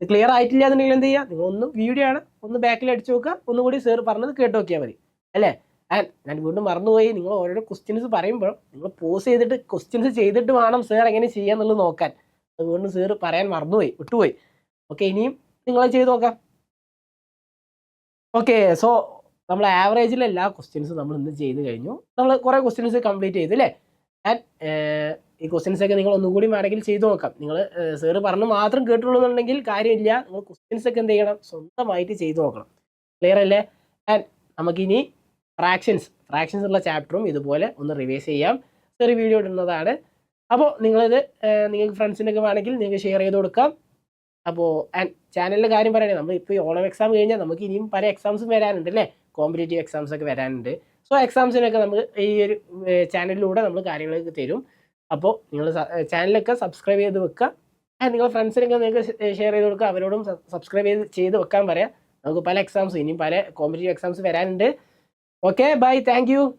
ക്ലിയർ ആയിട്ടില്ല എന്നുണ്ടെങ്കിൽ എന്ത് ചെയ്യുക? നിങ്ങൾ ഒന്ന് വീഡിയോ ആണ് ഒന്ന് ബാക്കിൽ അടിച്ചു നോക്കുക, ഒന്നുകൂടി സർ പറഞ്ഞത് കേട്ട് നോക്കിയാൽ മതി അല്ലേ? ഞാൻ വീണ്ടും മറന്നുപോയി. നിങ്ങൾ ഓരോരോ ക്വസ്റ്റ്യൻസ് പറയുമ്പോൾ നിങ്ങൾ പോസ് ചെയ്തിട്ട് ക്വസ്റ്റ്യൻസ് ചെയ്തിട്ട് വേണം സർ എങ്ങനെ ചെയ്യാന്നുള്ളത് നോക്കാൻ. അതുകൊണ്ട് സർ പറയാൻ മറന്നുപോയി, വിട്ടുപോയി. ഓക്കെ, ഇനിയും നിങ്ങൾ ചെയ്ത് നോക്കാം. ഓക്കെ, സോ നമ്മൾ ആവറേജിലെ എല്ലാ ക്വസ്റ്റ്യൻസും നമ്മൾ ഇന്ന് ചെയ്ത് കഴിഞ്ഞു. നമ്മൾ കുറേ ക്വസ്റ്റ്യൻസ് കംപ്ലീറ്റ് ചെയ്തു അല്ലേ? ആൻഡ് ഈ ക്വസ്റ്റ്യൻസൊക്കെ നിങ്ങൾ ഒന്നുകൂടി വേണമെങ്കിൽ ചെയ്ത് നോക്കാം. നിങ്ങൾ സർ പറഞ്ഞ് മാത്രം കേട്ടുള്ളൂ എന്നുണ്ടെങ്കിൽ കാര്യമില്ല. നിങ്ങൾ ക്വസ്റ്റ്യൻസൊക്കെ എന്ത് ചെയ്യണം? സ്വന്തമായിട്ട് ചെയ്ത് നോക്കണം. ക്ലിയർ അല്ലേ? ആൻഡ് നമുക്കിനി ഫ്രാക്ഷൻസ് ഉള്ള ചാപ്റ്ററും ഇതുപോലെ ഒന്ന് റിവൈസ് ചെയ്യാം. ചെറിയ വീഡിയോ ഇടുന്നതാണ്. അപ്പോൾ നിങ്ങളിത് നിങ്ങൾക്ക് ഫ്രണ്ട്സിനൊക്കെ വേണമെങ്കിൽ നിങ്ങൾക്ക് ഷെയർ ചെയ്ത് കൊടുക്കാം. അപ്പോൾ ആൻഡ് ചാനലിൻ്റെ കാര്യം പറയുകയാണെങ്കിൽ നമ്മൾ ഇപ്പോൾ ഈ ഓണം എക്സാം കഴിഞ്ഞാൽ നമുക്ക് ഇനിയും പല എക്സാംസും വരാനുണ്ട് അല്ലേ? കോമ്പറ്റേറ്റീവ് എക്സാംസ് ഒക്കെ വരാനുണ്ട്. സോ എക്സാംസിനൊക്കെ നമുക്ക് ഈ ഒരു ചാനലിലൂടെ നമ്മൾ കാര്യങ്ങളൊക്കെ തരും. അപ്പോൾ നിങ്ങൾ ചാനലൊക്കെ സബ്സ്ക്രൈബ് ചെയ്ത് വെക്കുക. നിങ്ങൾ ഫ്രണ്ട്സിനൊക്കെ നിങ്ങൾക്ക് ഷെയർ ചെയ്ത് കൊടുക്കുക. അവരോടും സബ്സ്ക്രൈബ് ചെയ്ത് വെക്കാൻ പറയാം. നമുക്ക് പല എക്സാംസ് ഇനിയും പല കോമ്പറ്റീവ് എക്സാംസ് വരാനുണ്ട്. Okay bye, thank you.